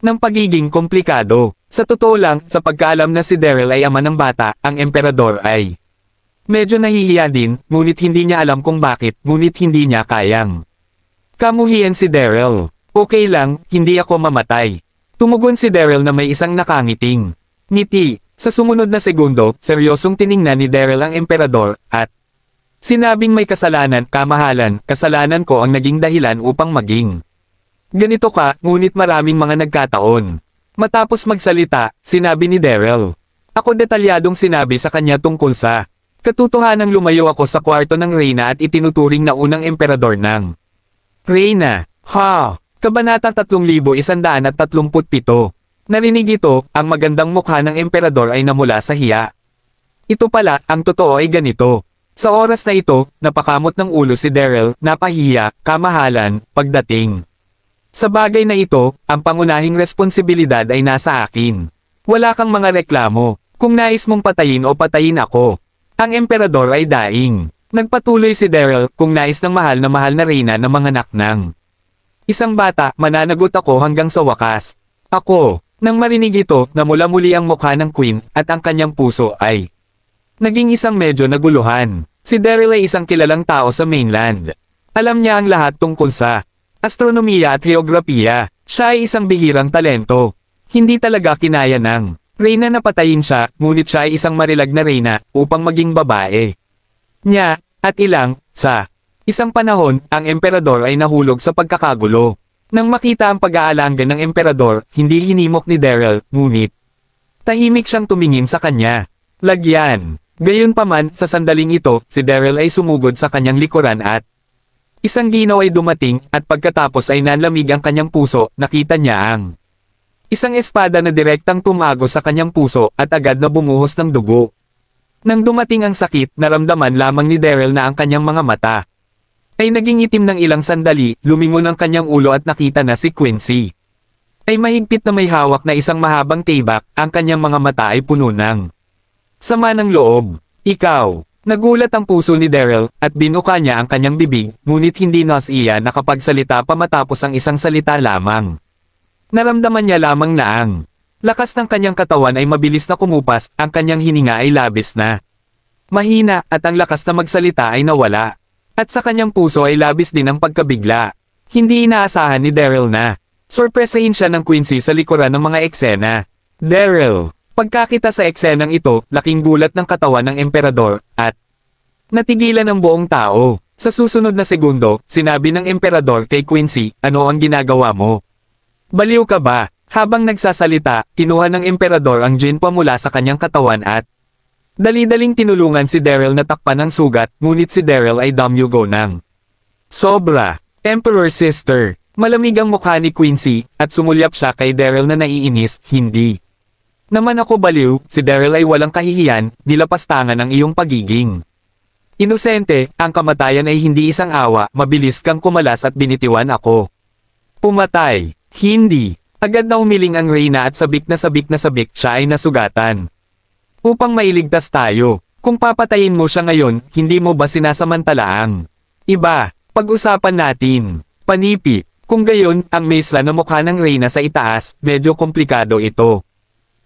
[SPEAKER 1] ng pagiging komplikado. Sa totoo lang, sa pagkaalam na si Daryl ay ama ng bata, ang Emperador ay medyo nahihiya din, ngunit hindi niya alam kung bakit, ngunit hindi niya kayang kamuhian si Daryl. Okay lang, hindi ako mamatay. Tumugon si Daryl na may isang nakangiting ngiti. Sa sumunod na segundo, seryosong tiningnan ni Daryl ang Emperador, at sinabing may kasalanan, kamahalan, kasalanan ko ang naging dahilan upang maging ganito ka, ngunit maraming mga nagkataon. Matapos magsalita, sinabi ni Daryl. Ako detalyadong sinabi sa kanya tungkol sa katotohanang lumayo ako sa kwarto ng Reyna at itinuturing na unang Emperador ng Reyna. Kabanata 3137. Narinig ito, ang magandang mukha ng Emperador ay namula sa hiya. Ito pala, ang totoo ay ganito. Sa oras na ito, napakamot ng ulo si Daryl, napahiya, kamahalan, pagdating sa bagay na ito, ang pangunahing responsibilidad ay nasa akin. Wala kang mga reklamo, kung nais mong patayin o patayin ako. Ang Emperador ay daing. Nagpatuloy si Daryl, kung nais ng mahal na Reyna na manganak ng isang bata, mananagot ako hanggang sa wakas. Ako. Nang marinig ito, namula muli ang mukha ng Queen, at ang kanyang puso ay naging isang medyo naguluhan. Si Daryl ay isang kilalang tao sa mainland. Alam niya ang lahat tungkol sa astronomiya at geografiya. Siya ay isang bihirang talento. Hindi talaga kinaya ng Reyna na patayin siya, ngunit siya ay isang marilag na Reyna, upang maging babae niya, at sa isang panahon, ang Emperador ay nahulog sa pagkakagulo. Nang makita ang pag-aalanggan ng Emperador, hindi hinimok ni Daryl, ngunit tahimik siyang tumingin sa kanya. Lagyan. Gayunpaman, sa sandaling ito, si Daryl ay sumugod sa kanyang likuran at Isang ginaw ay dumating, at pagkatapos ay nanlamig ang kanyang puso, nakita niya ang isang espada na direktang tumago sa kanyang puso, at agad na bumuhos ng dugo. Nang dumating ang sakit, naramdaman lamang ni Daryl na ang kanyang mga mata ay naging itim ng ilang sandali, lumingon ang kanyang ulo at nakita na si Quincy ay mahigpit na may hawak na isang mahabang tibak, ang kanyang mga mata ay puno ng sama ng loob. Ikaw. Nagulat ang puso ni Daryl, at binuka niya ang kanyang bibig, ngunit hindi nasiya nakapagsalita pa matapos ang isang salita lamang. Naramdaman niya lamang na ang lakas ng kanyang katawan ay mabilis na kumupas, ang kanyang hininga ay labis na mahina, at ang lakas na magsalita ay nawala. At sa kanyang puso ay labis din ang pagkabigla. Hindi inaasahan ni Daryl na sorpresahin siya ng Quincy sa likuran ng mga eksena. Daryl. Pagkakita sa eksenang ito, laking gulat ng katawan ng emperador, at natigilan ang buong tao. Sa susunod na segundo, sinabi ng emperador kay Quincy, ano ang ginagawa mo? Baliw ka ba? Habang nagsasalita, kinuha ng emperador ang gin mula sa kanyang katawan at dali-daling tinulungan si Daryl na takpan ng sugat, ngunit si Daryl ay damyugo ng sobra. Emperor Sister. Malamig ang mukha ni Quincy, at sumulyap siya kay Daryl na naiinis, hindi naman ako baliw, si Daryl ay walang kahihiyan, nilapastangan ang iyong pagiging inosente, ang kamatayan ay hindi isang awa, mabilis kang kumalas at binitiwan ako. Pumatay. Hindi. Agad na umiling ang Reyna at sabik na sabik siya ay nasugatan. Upang mailigtas tayo, kung papatayin mo siya ngayon, hindi mo ba sinasamantalaang iba, pag-usapan natin. Panipi. Kung gayon, ang maisla na mukha ng Reyna sa itaas, medyo komplikado ito.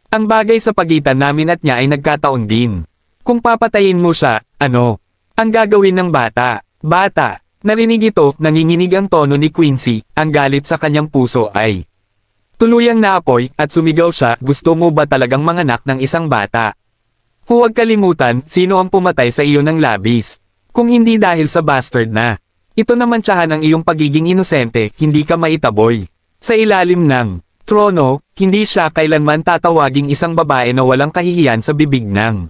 [SPEAKER 1] Ang bagay sa pagitan namin at niya ay nagkataon din. Kung papatayin mo siya, ano? Ang gagawin ng bata? Bata. Narinig ito, nanginginig ang tono ni Quincy, ang galit sa kanyang puso ay tuluyang naapoy, at sumigaw siya, gusto mo ba talagang manganak ng isang bata? Huwag kalimutan, sino ang pumatay sa iyo ng labis? Kung hindi dahil sa bastard na ito naman tiyahan ang iyong pagiging inosente, hindi ka maitaboy. Sa ilalim ng trono, hindi siya kailanman tatawaging isang babae na walang kahihiyan sa bibig ng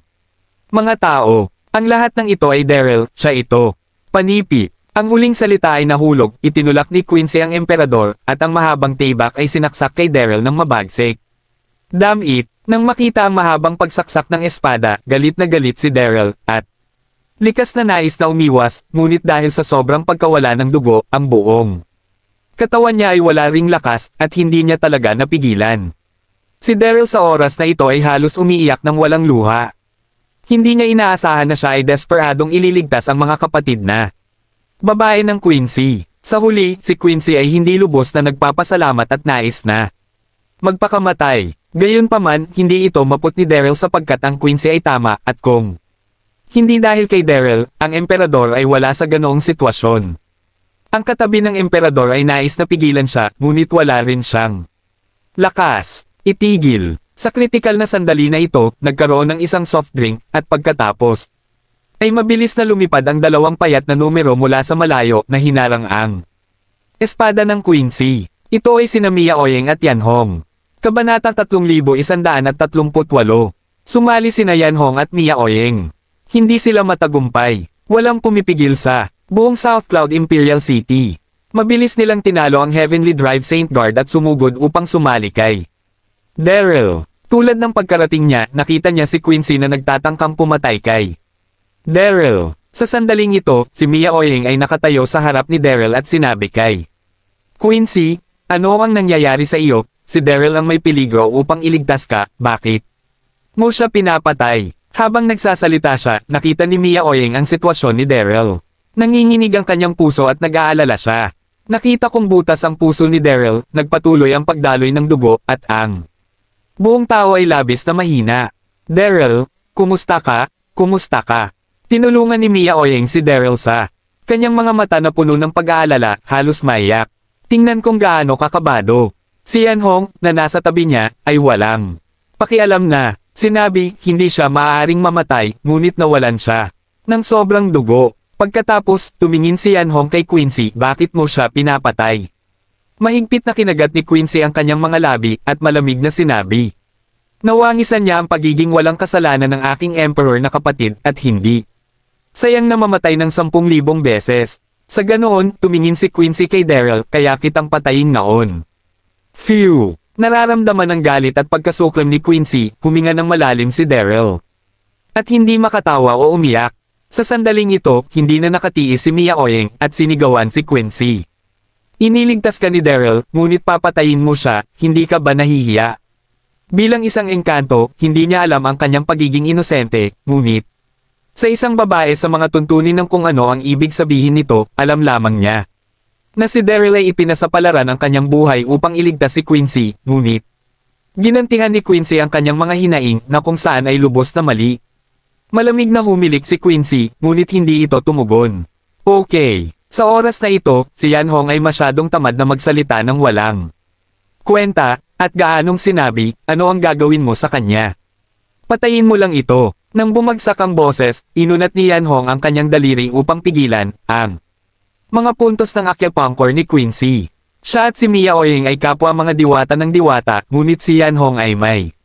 [SPEAKER 1] mga tao. Ang lahat ng ito ay Daryl, siya ito. Panipi. Ang huling salita ay nahulog, itinulak ni Quincy ang emperador, at ang mahabang tibak ay sinaksak kay Daryl ng mabagsik. Damn it! Nang makita ang mahabang pagsaksak ng espada, galit na galit si Daryl, at likas na nais na umiwas, ngunit dahil sa sobrang pagkawala ng dugo, ang buong katawan niya ay wala ring lakas, at hindi niya talaga napigilan. Si Daryl sa oras na ito ay halos umiiyak ng walang luha. Hindi niya inaasahan na siya ay desperadong ililigtas ang mga kapatid na babae ng Quincy. Sa huli, si Quincy ay hindi lubos na nagpapasalamat at nais na magpakamatay. Gayunpaman, hindi ito maput ni Daryl sapagkat ang Quincy ay tama, at kung hindi dahil kay Daryl, ang emperador ay wala sa ganoong sitwasyon. Ang katabi ng emperador ay nais na pigilan siya, ngunit wala rin siyang lakas. Itigil. Sa kritikal na sandali na ito, nagkaroon ng isang soft drink, at pagkatapos ay mabilis na lumipad ang dalawang payat na numero mula sa malayo na hinarang ang espada ng Quincy. Ito ay sina Mia Oyeng at Yan Hong. Kabanata 3138. Sumali sina Yan Hong at Mia Oyeng. Hindi sila matagumpay. Walang pumipigil sa buong South Cloud Imperial City. Mabilis nilang tinalo ang Heavenly Drive Saint Guard at sumugod upang sumali kay Daryl. Tulad ng pagkarating niya, nakita niya si Quincy na nagtatangkang pumatay kay Daryl. Sa sandaling ito, si Mia Oyeng ay nakatayo sa harap ni Daryl at sinabi kay Quincy, ano ang nangyayari sa iyo? Si Daryl ang may peligro upang iligtas ka, bakit mo siya pinapatay? Habang nagsasalita siya, nakita ni Mia Oyeng ang sitwasyon ni Daryl. Nanginginig ang kanyang puso at nag-aalala siya. Nakita kong butas ang puso ni Daryl, nagpatuloy ang pagdaloy ng dugo, at ang buong tao ay labis na mahina. Daryl, kumusta ka? Kumusta ka? Tinulungan ni Mia Oyeng si Daryl sa kanyang mga mata na puno ng pag-aalala, halos maiyak. Tingnan kung gaano kakabado. Si Yan Hong, na nasa tabi niya, ay walang pakialam na. Sinabi, hindi siya maaaring mamatay, ngunit nawalan siya ng sobrang dugo. Pagkatapos, tumingin si Yan Hong kay Quincy, bakit mo siya pinapatay? Mahigpit na kinagat ni Quincy ang kanyang mga labi, at malamig na sinabi. Nawangisan niya ang pagiging walang kasalanan ng aking emperor na kapatid, at hindi sayang na mamatay ng 10,000 beses. Sa ganoon, tumingin si Quincy kay Daryl, kaya kitang patayin ngaon. Phew! Nararamdaman ng galit at pagkasuklam ni Quincy, huminga ng malalim si Daryl. At hindi makatawa o umiyak. Sa sandaling ito, hindi na nakatiis si Mia Oyeng at sinigawan si Quincy. Iniligtas ka ni Daryl, ngunit papatayin mo siya, hindi ka ba nahihiya? Bilang isang engkanto, hindi niya alam ang kanyang pagiging inosente, ngunit sa isang babae sa mga tuntunin ng kung ano ang ibig sabihin nito, alam lamang niya na si Daryl ay ipinasapalaran ang kanyang buhay upang iligtas si Quincy, ngunit ginantihan ni Quincy ang kanyang mga hinaing na kung saan ay lubos na mali. Malamig na humilik si Quincy, ngunit hindi ito tumugon. Okay. Sa oras na ito, si Yan Hong ay masyadong tamad na magsalita ng walang kwenta, at gaanong sinabi, ano ang gagawin mo sa kanya? Patayin mo lang ito. Nang bumagsak ang boses, inunat ni Yan Hong ang kanyang daliri upang pigilan ang mga puntos ng acupuncture ni Quincy. Siya at si Mia Oyeng ay kapwa mga diwata ng diwata, ngunit si Yan Hong ay may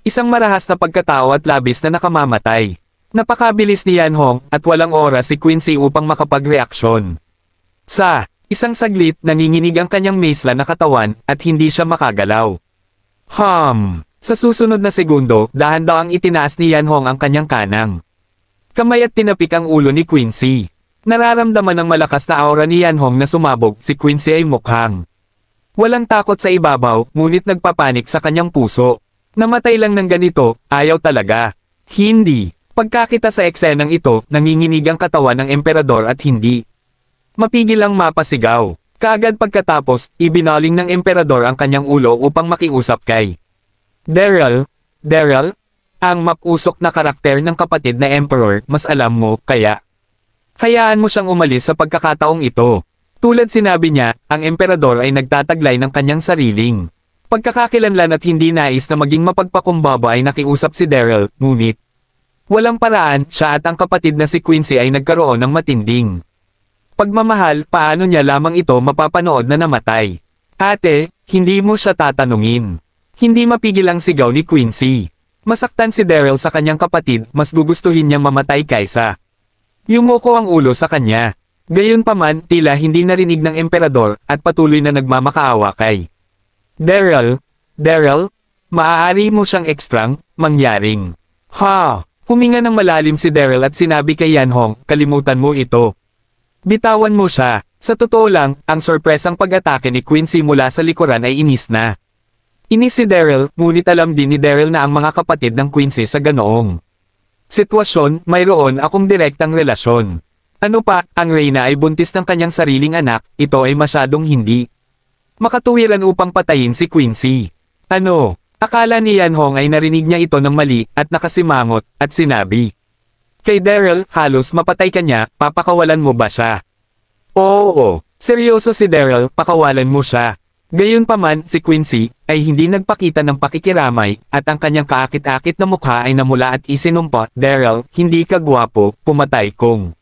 [SPEAKER 1] isang marahas na pagkatao at labis na nakamamatay. Napakabilis ni Yan Hong, at walang oras si Quincy upang makapagreaksyon. Sa isang saglit, nanginginig ang kanyang maisla na katawan, at hindi siya makagalaw. Sa susunod na segundo, dahan-dahang itinaas ni Yan Hong ang kanyang kanang kamay at tinapik ang ulo ni Quincy. Nararamdaman ng malakas na aura ni Yan Hong na sumabog, si Quincy ay mukhang walang takot sa ibabaw, ngunit nagpapanik sa kanyang puso. Namatay lang ng ganito, ayaw talaga. Hindi. Pagkakita sa eksenang ito, nanginginig ang katawan ng emperador at hindi mapigil ang mapasigaw. Kaagad pagkatapos, ibinaling ng emperador ang kanyang ulo upang makiusap kay Daryl. Daryl? Ang mapusok na karakter ng kapatid na emperor, mas alam mo, kaya hayaan mo siyang umalis sa pagkakataong ito. Tulad sinabi niya, ang emperador ay nagtataglay ng kanyang sariling pagkakakilanlan at hindi nais na maging mapagpakumbaba ay nakiusap si Daryl, ngunit walang paraan, siya at ang kapatid na si Quincy ay nagkaroon ng matinding pagmamahal. Paano niya lamang ito mapapanood na namatay? Ate, hindi mo siya tatanungin. Hindi mapigil ang sigaw ni Quincy. Masaktan si Daryl sa kanyang kapatid, mas gugustuhin niyang mamatay kaysa yumuko ang ulo sa kanya. Gayunpaman, tila hindi narinig ng emperador, at patuloy na nagmamakaawa kay Daryl. Daryl? Maaari mo siyang ekstrang, mangyaring. Huminga ng malalim si Daryl at sinabi kay Yan Hong, kalimutan mo ito. Bitawan mo siya. Sa totoo lang, ang sorpresang pag-atake ni Quincy mula sa likuran ay inis na. Inis si Daryl, ngunit alam din ni Daryl na ang mga kapatid ng Quincy sa ganoong sitwasyon, mayroon akong direktang relasyon. Ano pa, ang Reyna ay buntis ng kanyang sariling anak, ito ay masyadong hindi makatuwiran upang patayin si Quincy. Ano? Akala ni Yan Hong ay narinig niya ito ng mali, at nakasimangot, at sinabi kay Daryl, halos mapatay ka niya, papakawalan mo ba siya? Oo, seryoso si Daryl, pakawalan mo siya. Gayunpaman, si Quincy ay hindi nagpakita ng pakikiramay, at ang kanyang kaakit-akit na mukha ay namula at isinumpa, Daryl, hindi ka gwapo, pumatay kung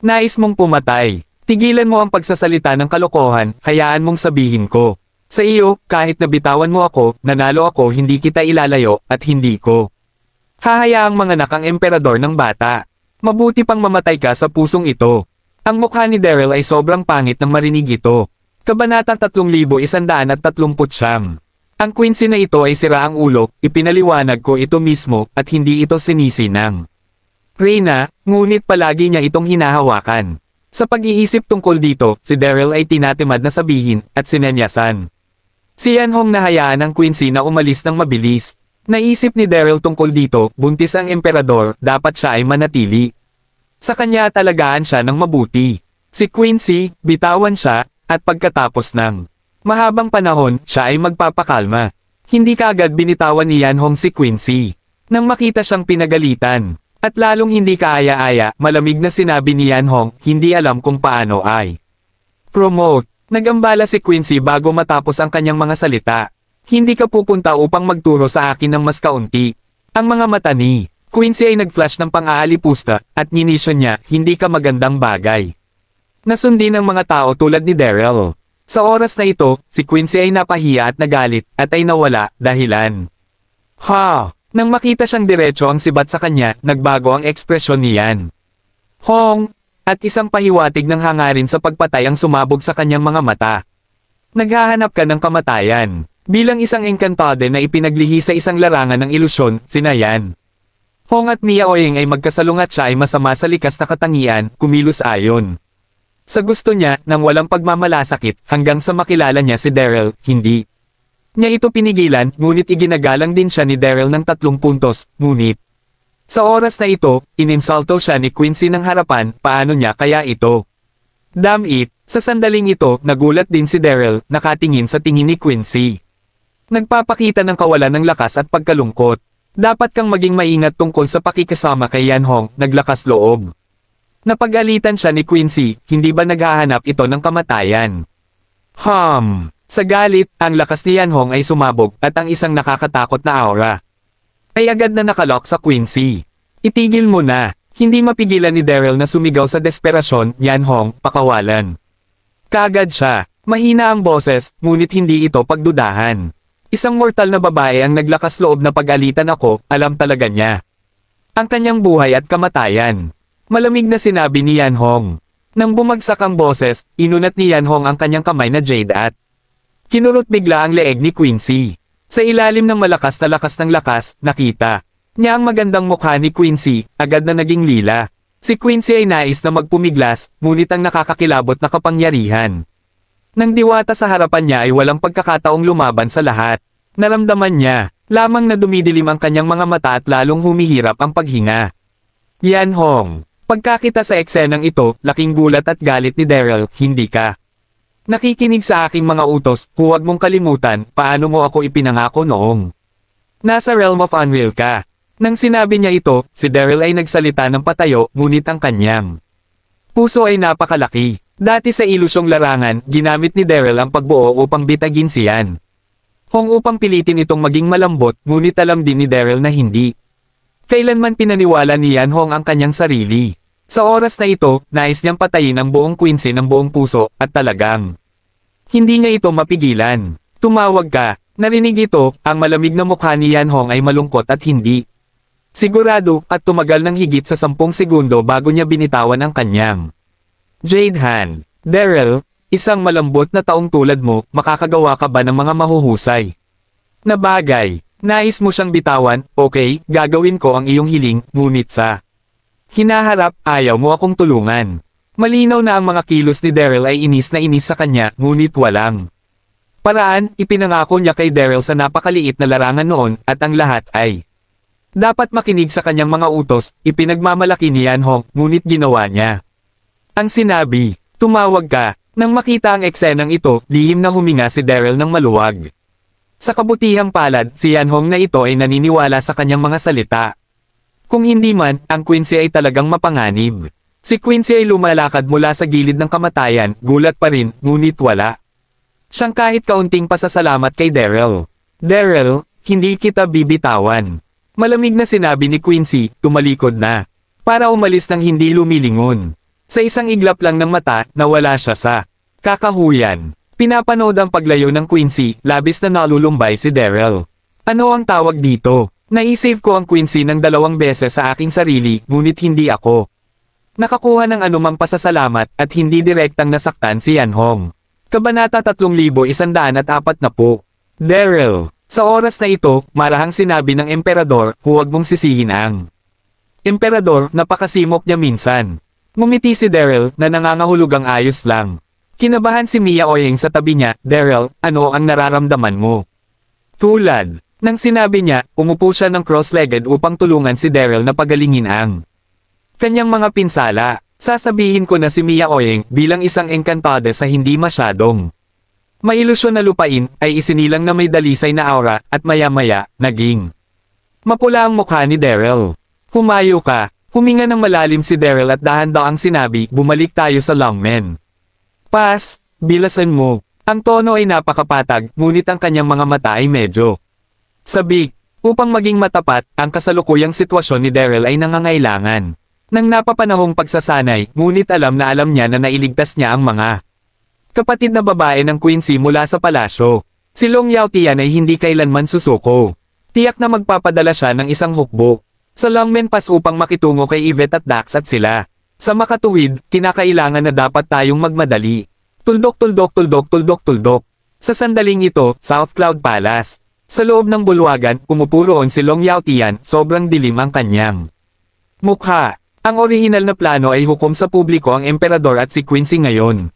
[SPEAKER 1] nais mong pumatay. Tigilan mo ang pagsasalita ng kalokohan, hayaan mong sabihin ko. Sa iyo, kahit nabitawan mo ako, nanalo ako, hindi kita ilalayo, at hindi ko hahayaang manganak ang emperador ng bata. Mabuti pang mamatay ka sa pusong ito. Ang mukha ni Daryl ay sobrang pangit nang marinig ito. Kabanata 3139. Ang Quincy na ito ay sira ang ulo, ipinaliwanag ko ito mismo, at hindi ito sinisi ng Reyna, ngunit palagi niya itong hinahawakan. Sa pag-iisip tungkol dito, si Daryl ay tinatimad na sabihin, at sinenyasan si Yan Hong na hayaan ang Quincy na umalis ng mabilis. Naisip ni Daryl tungkol dito, buntis ang emperador, dapat siya ay manatili sa kanya at alagaan siya ng mabuti. Si Quincy, bitawan siya, at pagkatapos ng mahabang panahon, siya ay magpapakalma. Hindi kaagad binitawan ni Yan Hong si Quincy. Nang makita siyang pinagalitan, at lalong hindi kaaya-aya, malamig na sinabi ni Yan Hong, hindi alam kung paano ay promote. Nagambala si Quincy bago matapos ang kanyang mga salita. Hindi ka pupunta upang magturo sa akin ng mas kaunti. Ang mga mata ni Quincy ay nag-flash ng pang-aalipusta, at ninisyon niya, hindi ka magandang bagay. Nasundin ng mga tao tulad ni Daryl. Sa oras na ito, si Quincy ay napahiya at nagalit, at ay nawala, dahilan. Nang makita siyang diretso ang sibat sa kanya, nagbago ang ekspresyon ni Yan Hong. At isang pahiwatig ng hangarin sa pagpatay ang sumabog sa kanyang mga mata. Naghahanap ka ng kamatayan. Bilang isang engkantade na ipinaglihi sa isang larangan ng ilusyon, sina Yan Hong at Mia Ouyang ay magkasalungat. Siya ay masama sa likas na katangian, kumilos ayon sa gusto niya, nang walang pagmamalasakit, hanggang sa makilala niya si Daryl. Hindi niya ito pinigilan, ngunit iginagalang din siya ni Daryl ng 3 puntos, ngunit sa oras na ito, ininsulto siya ni Quincy ng harapan. Paano niya kaya ito? Damn it, sa sandaling ito, nagulat din si Daryl, nakatingin sa tingin ni Quincy. Nagpapakita ng kawalan ng lakas at pagkalungkot. Dapat kang maging maingat tungkol sa pakikasama kay Yan Hong, naglakas loob. Napagalitan siya ni Quincy, hindi ba naghahanap ito ng kamatayan? Sa galit, ang lakas ni Yan Hong ay sumabog, at ang isang nakakatakot na aura ay agad na nakalock sa Quincy. Itigil mo na. Hindi mapigilan ni Daryl na sumigaw sa desperasyon. Yan Hong, pakawalan. Kaagad siya. Mahina ang boses, ngunit hindi ito pagdudahan. Isang mortal na babae ang naglakas loob na pag-alitan ako, alam talaga niya ang kanyang buhay at kamatayan. Malamig na sinabi ni Yan Hong. Nang bumagsak ang boses, inunat ni Yan Hong ang kanyang kamay na jade at kinurot bigla ang leeg ni Quincy. Sa ilalim ng malakas na lakas ng lakas, nakita niya ang magandang mukha ni Quincy, agad na naging lila. Si Quincy ay nais na magpumiglas, ngunit ang nakakakilabot na kapangyarihan nang diwata sa harapan niya ay walang pagkakataong lumaban sa lahat. Naramdaman niya lamang na dumidilim ang kanyang mga mata at lalong humihirap ang paghinga. Yan Hong. Pagkakita sa eksenang ito, laking gulat at galit ni Daryl. Hindi ka nakikinig sa aking mga utos, huwag mong kalimutan, paano mo ako ipinangako noong nasa Realm of Unreal ka. Nang sinabi niya ito, si Daryl ay nagsalita ng patayo, ngunit ang kanyang puso ay napakalaki. Dati sa ilusyong larangan, ginamit ni Daryl ang pagbuo upang bitagin si Yan Hong upang pilitin itong maging malambot, ngunit alam din ni Daryl na hindi kailanman pinaniwala ni Yan Hong ang kanyang sarili. Sa oras na ito, nais niyang patayin ang buong Quincy ng buong puso, at talagang hindi niya ito mapigilan. Tumawag ka. Narinig ito, ang malamig na mukha ni Yan Hong ay malungkot at hindi sigurado, at tumagal ng higit sa 10 segundo bago niya binitawan ang kanyang jade hand. Daryl, isang malambot na taong tulad mo, makakagawa ka ba ng mga mahuhusay na bagay? Nais mo siyang bitawan? Okay, gagawin ko ang iyong hiling, ngunit sa hinaharap, ayaw mo akong tulungan. Malinaw na ang mga kilos ni Daryl ay inis na inis sa kanya, ngunit walang paraan. Ipinangako niya kay Daryl sa napakaliit na larangan noon, at ang lahat ay dapat makinig sa kanyang mga utos. Ipinagmamalaki ni Yan Hong, ngunit ginawa niya ang sinabi. Tumawag ka. Nang makita ang eksenang ito, lihim na huminga si Daryl ng maluwag. Sa kabutihang palad, si Yan Hong na ito ay naniniwala sa kanyang mga salita. Kung hindi man, ang Quincy ay talagang mapanganib. Si Quincy ay lumalakad mula sa gilid ng kamatayan, gulat pa rin, ngunit wala siyang kahit kaunting pasasalamat kay Daryl. Daryl, hindi kita bibitawan. Malamig na sinabi ni Quincy, tumalikod na para umalis ng hindi lumilingon. Sa isang iglap lang ng mata, nawala siya sa kakahuyan. Pinapanood ang paglayo ng Quincy, labis na nalulumbay si Daryl. Ano ang tawag dito? Naisave ko ang Quincy ng 2 beses sa aking sarili, ngunit hindi ako nakakuha ng anumang pasasalamat, at hindi direktang nasaktan si Yan Hong. Kabanata 3140. Daryl, sa oras na ito, marahang sinabi ng emperador, huwag mong sisihin ang emperador. Napakasimok niya minsan. Ngumiti si Daryl na nangangahulugang ayos lang. Kinabahan si Mia Ouyang sa tabi niya. Daryl, ano ang nararamdaman mo? Tulad nang sinabi niya, umupo siya ng cross-legged upang tulungan si Daryl na pagalingin ang kanyang mga pinsala. Sasabihin ko na si Mia Ouyang bilang isang engkantade sa hindi masyadong mailusyon na lupain, ay isinilang na may dalisay na aura, at maya-maya, naging mapula ang mukha ni Daryl. Humayo ka. Huminga ng malalim si Daryl at dahan-daang sinabi, bumalik tayo sa Longmen Pass, bilasan mo. Ang tono ay napakapatag, ngunit ang kanyang mga mata ay medyo sabik. Upang maging matapat, ang kasalukuyang sitwasyon ni Daryl ay nangangailangan ng napapanahong pagsasanay, ngunit alam niya na nailigtas niya ang mga kapatid na babae ng Quincy mula sa palasyo. Si Long Yaotian ay hindi kailanman susuko. Tiyak na magpapadala siya ng isang hukbo sa Longmen Pass upang makitungo kay Yvette at Dax at sila. Sa makatuwid, kinakailangan na dapat tayong magmadali. Tuldok tuldok tuldok tuldok tuldok. Sa sandaling ito, South Cloud Palace. Sa loob ng bulwagan, umupo roon si Long Yaotian, sobrang dilim ang kanyang mukha. Ang orihinal na plano ay hukom sa publiko ang emperador at si Quincy ngayon,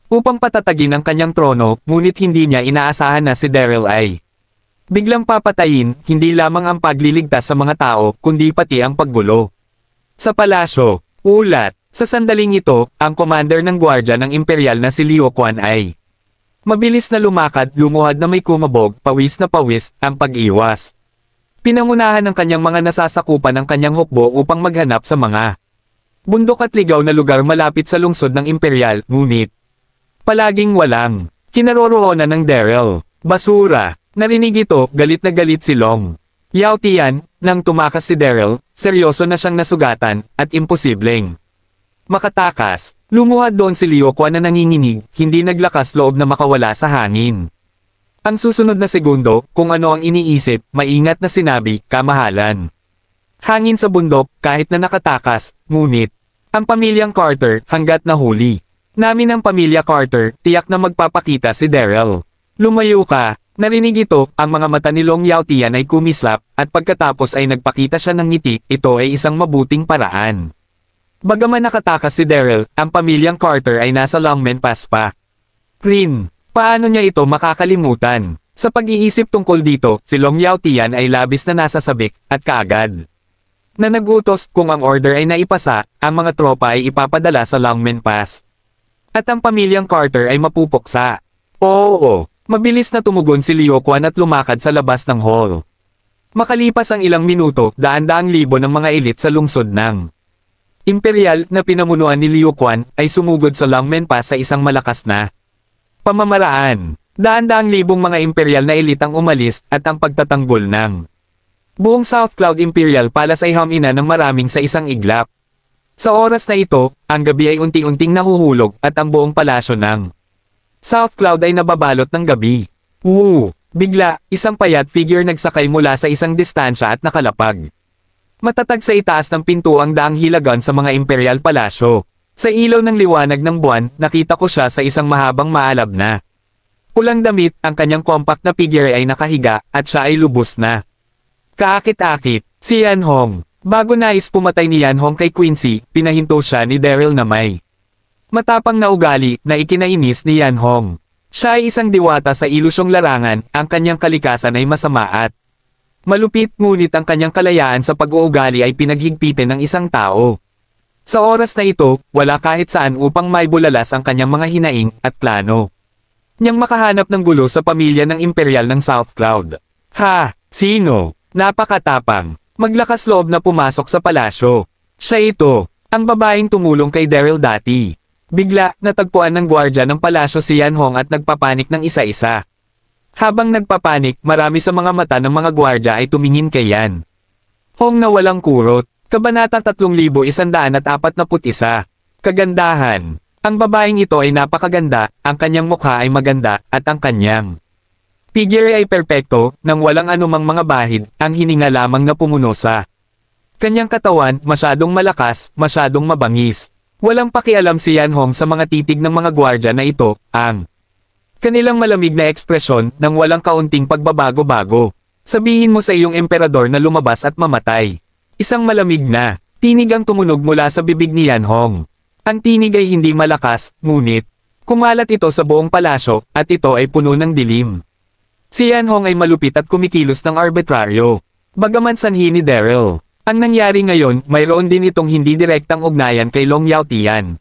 [SPEAKER 1] upang patatagin ang kanyang trono, ngunit hindi niya inaasahan na si Daryl ay biglang papatayin, hindi lamang ang pagliligtas sa mga tao, kundi pati ang paggulo. Sa palasyo, ulat, sa sandaling ito, ang commander ng gwardya ng imperial na si Liu Quan ay mabilis na lumakad, lumuhad na may kumabog, pawis na pawis, ang pag-iwas. Pinangunahan ng kanyang mga nasasakupan ng kanyang hukbo upang maghanap sa mga bundok at ligaw na lugar malapit sa lungsod ng imperial, ngunit palaging walang kinaroroonan ng Daryl. Basura. Narinig ito, galit na galit si Long Yaotian. Nang tumakas si Daryl, seryoso na siyang nasugatan, at imposibleng makatakas. Lumuhad doon si Liu Quan na nanginginig, hindi naglakas loob na makawala sa hangin. Ang susunod na segundo, kung ano ang iniisip, maingat na sinabi, kamahalan. Hangin sa bundok, kahit na nakatakas, ngunit ang pamilyang Carter, hanggat nahuli namin ang pamilya Carter, tiyak na magpapakita si Daryl. Lumayo ka. Narinig ito, ang mga mata ni Long Yaotian ay kumislap, at pagkatapos ay nagpakita siya ng ngiti, ito ay isang mabuting paraan. Bagaman nakatakas si Daryl, ang pamilyang Carter ay nasa Longmen Pass pa. Rin, paano niya ito makakalimutan? Sa pag-iisip tungkol dito, si Long Yaotian ay labis na nasasabik, at kaagad na nagutos kung ang order ay naipasa, ang mga tropa ay ipapadala sa Longmen Pass. At ang pamilyang Carter ay mapupuksa. Oo. Mabilis na tumugon si Liu Quan at lumakad sa labas ng hall. Makalipas ang ilang minuto, daan-daang libo ng mga elite sa lungsod ng imperial na pinamunuan ni Liu Quan ay sumugod sa Longmen Pass sa isang malakas na pamamaraan. Daan-daang libong mga imperial na elite ang umalis at ang pagtatanggol ng buong South Cloud Imperial Palace ay hamina ng maraming sa isang iglap. Sa oras na ito, ang gabi ay unti-unting nahuhulog at ang buong palasyo ng South Cloud ay nababalot ng gabi. Bigla, isang payat figure nagsakay mula sa isang distansya at nakalapag. Matatag sa itaas ng pinto ang daang hilagan sa mga imperial palasyo. Sa ilaw ng liwanag ng buwan, nakita ko siya sa isang mahabang maalab na pulang damit, ang kanyang compact na figure ay nakahiga, at siya ay lubos na kaakit-akit. Si Yan Hong. Bago nais pumatay ni Yan Hong kay Quincy, pinahinto siya ni Daryl na may matapang na ugali na ikinainis ni Yan Hong. Siya ay isang diwata sa ilusyong larangan, ang kanyang kalikasan ay masama at malupit, ngunit ang kanyang kalayaan sa pag-uugali ay pinaghigpitin ng isang tao. Sa oras na ito, wala kahit saan upang maibulalas ang kanyang mga hinaing at plano niyang makahanap ng gulo sa pamilya ng imperial ng South Cloud. Ha! Sino? Napakatapang. Maglakas loob na pumasok sa palasyo. Siya ito, ang babaeng tumulong kay Daryl dati. Bigla, natagpuan ng gwardya ng palasyo si Yan Hong at nagpapanik ng isa-isa. Habang nagpapanik, marami sa mga mata ng mga gwardya ay tumingin kay Yan Hong na walang kurot. Kabanata 3141. Kagandahan. Ang babaeng ito ay napakaganda, ang kanyang mukha ay maganda, at ang kanyang figure ay perpekto, nang walang anumang mga bahid, ang hininga lamang na pumuno sa kanyang katawan, masyadong malakas, masyadong mabangis. Walang pakialam si Yan Hong sa mga titig ng mga gwardya na ito, ang kanilang malamig na ekspresyon, nang walang kaunting pagbabago-bago. Sabihin mo sa iyong emperador na lumabas at mamatay. Isang malamig na tinig ang tumunog mula sa bibig ni Yan Hong. Ang tinig ay hindi malakas, ngunit kumalat ito sa buong palasyo, at ito ay puno ng dilim. Si Yan Hong ay malupit at kumikilos ng arbitraryo. Bagaman sanhi ni Daryl. Ang nangyari ngayon, mayroon din itong hindi direktang ugnayan kay Long Yaotian.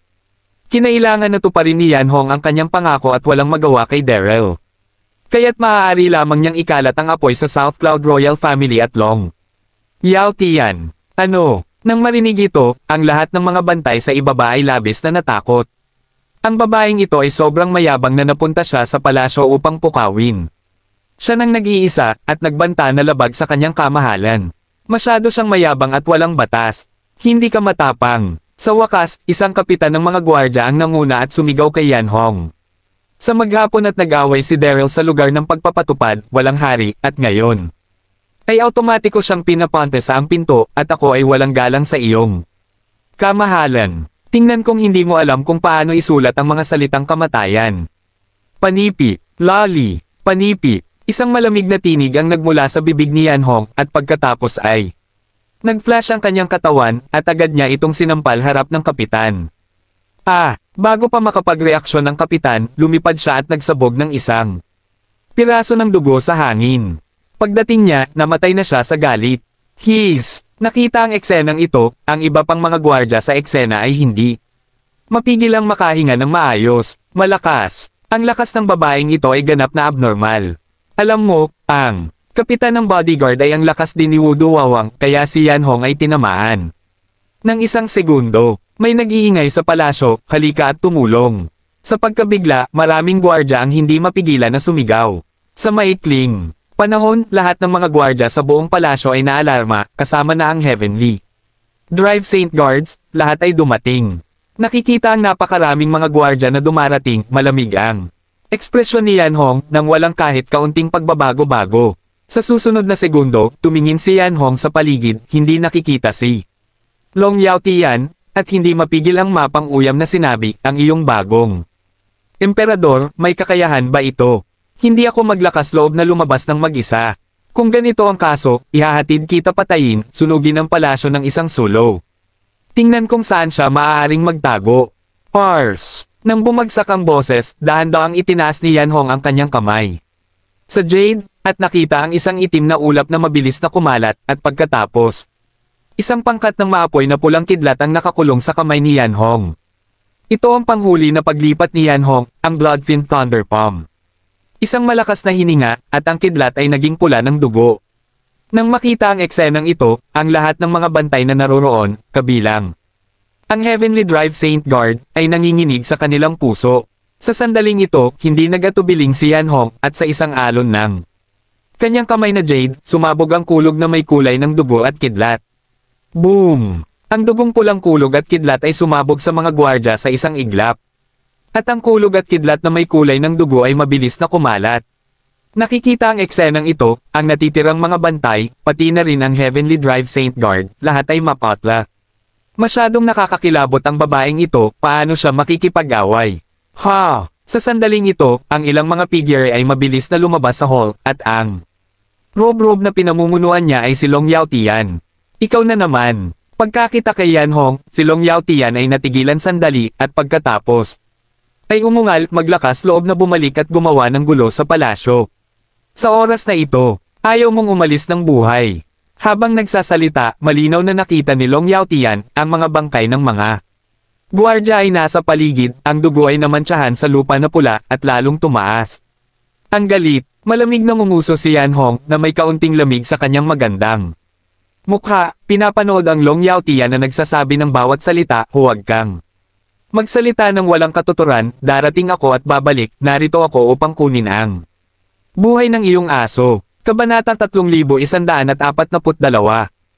[SPEAKER 1] Kinailangan na tuparin ni Yan Hong ang kanyang pangako at walang magawa kay Daryl. Kaya't maaari lamang niyang ikalat ang apoy sa South Cloud Royal Family at Long Yaotian. Ano? Nang marinig ito, ang lahat ng mga bantay sa ibaba ay labis na natakot. Ang babaeng ito ay sobrang mayabang na napunta siya sa palasyo upang pukawin. Siya nang nag-iisa, at nagbanta na labag sa kanyang kamahalan. Masyado siyang mayabang at walang batas. Hindi ka matapang. Sa wakas, isang kapitan ng mga gwardya ang nanguna at sumigaw kay Yan Hong. Sa maghapon at nag-away si Daryl sa lugar ng pagpapatupad, walang hari, at ngayon ay automatiko siyang pinaponte sa ang pinto, at ako ay walang galang sa iyong kamahalan. Tingnan kung hindi mo alam kung paano isulat ang mga salitang kamatayan. Panipi, lali, panipi. Isang malamig na tinig ang nagmula sa bibig ni Yanhong at pagkatapos ay nag-flash ang kanyang katawan at agad niya itong sinampal harap ng kapitan. Bago pa makapagreaksyon ng kapitan, lumipad siya at nagsabog ng isang piraso ng dugo sa hangin. Pagdating niya, namatay na siya sa galit. Nakita ang eksenang ito, ang iba pang mga gwardya sa eksena ay hindi mapigil ang makahinga ng maayos, malakas. Ang lakas ng babaeng ito ay ganap na abnormal. Alam mo, ang kapitan ng bodyguard ay ang lakas din ni Wudu Wawang, kaya si Yanhong ay tinamaan. Nang isang segundo, may nag-iingay sa palasyo, halika at tumulong. Sa pagkabigla, maraming gwardya ang hindi mapigilan na sumigaw. Sa maikling panahon, lahat ng mga gwardya sa buong palasyo ay naalarma, kasama na ang Heavenly Drive Saint Guards, lahat ay dumating. Nakikita ang napakaraming mga gwardya na dumarating, malamig ang ekspresyon ni Yanhong nang walang kahit kaunting pagbabago-bago. Sa susunod na segundo, tumingin si Yanhong sa paligid, hindi nakikita si Long Yaotian, at hindi mapigil ang mapang uyam na sinabi, ang iyong bagong emperador, may kakayahan ba ito? Hindi ako maglakas loob na lumabas ng mag-isa. Kung ganito ang kaso, ihahatid kita patayin, sunugin ang palasyo ng isang sulo. Tingnan kung saan siya maaaring magtago. Pars! Nang bumagsak ang boses, dahan-dahang itinaas ni Yanhong ang kanyang kamay sa Jade, at nakita ang isang itim na ulap na mabilis na kumalat, at pagkatapos, isang pangkat ng maapoy na pulang kidlat ang nakakulong sa kamay ni Yanhong. Ito ang panghuli na paglipat ni Yanhong, ang Bloodfiend Thunder Palm. Isang malakas na hininga, at ang kidlat ay naging pula ng dugo. Nang makita ang eksenang ito, ang lahat ng mga bantay na naroroon, kabilang ang Heavenly Drive Saint Guard, ay nanginginig sa kanilang puso. Sa sandaling ito, hindi nagatubiling si Yanhong, at sa isang alon ng kanyang kamay na Jade, sumabog ang kulog na may kulay ng dugo at kidlat. Boom! Ang dugong pulang kulog at kidlat ay sumabog sa mga gwardya sa isang iglap. At ang kulog at kidlat na may kulay ng dugo ay mabilis na kumalat. Nakikita ang eksenang ito, ang natitirang mga bantay, pati na rin ang Heavenly Drive Saint Guard, lahat ay mapatla. Masyadong nakakakilabot ang babaeng ito, paano siya makikipag-away. Sa sandaling ito, ang ilang mga figure ay mabilis na lumabas sa hall, at ang robe na pinamumunuan niya ay si Long Yaotian. Ikaw na naman. Pagkakita kay Yanhong, si Long Yaotian ay natigilan sandali, at pagkatapos ay umungal, maglakas loob na bumalik at gumawa ng gulo sa palasyo. Sa oras na ito, ayaw mong umalis ng buhay. Habang nagsasalita, malinaw na nakita ni Long Yaotian ang mga bangkay ng mga gwardya ay nasa paligid, ang dugo ay namantsahan sa lupa na pula at lalong tumaas. Ang galit, malamig na ngumuso si Yanhong na may kaunting lamig sa kanyang magandang mukha, pinapanood ang Long Yaotian na nagsasabi ng bawat salita, huwag kang magsalita ng walang katuturan, darating ako at babalik, narito ako upang kunin ang buhay ng iyong aso. Kabanata 3142.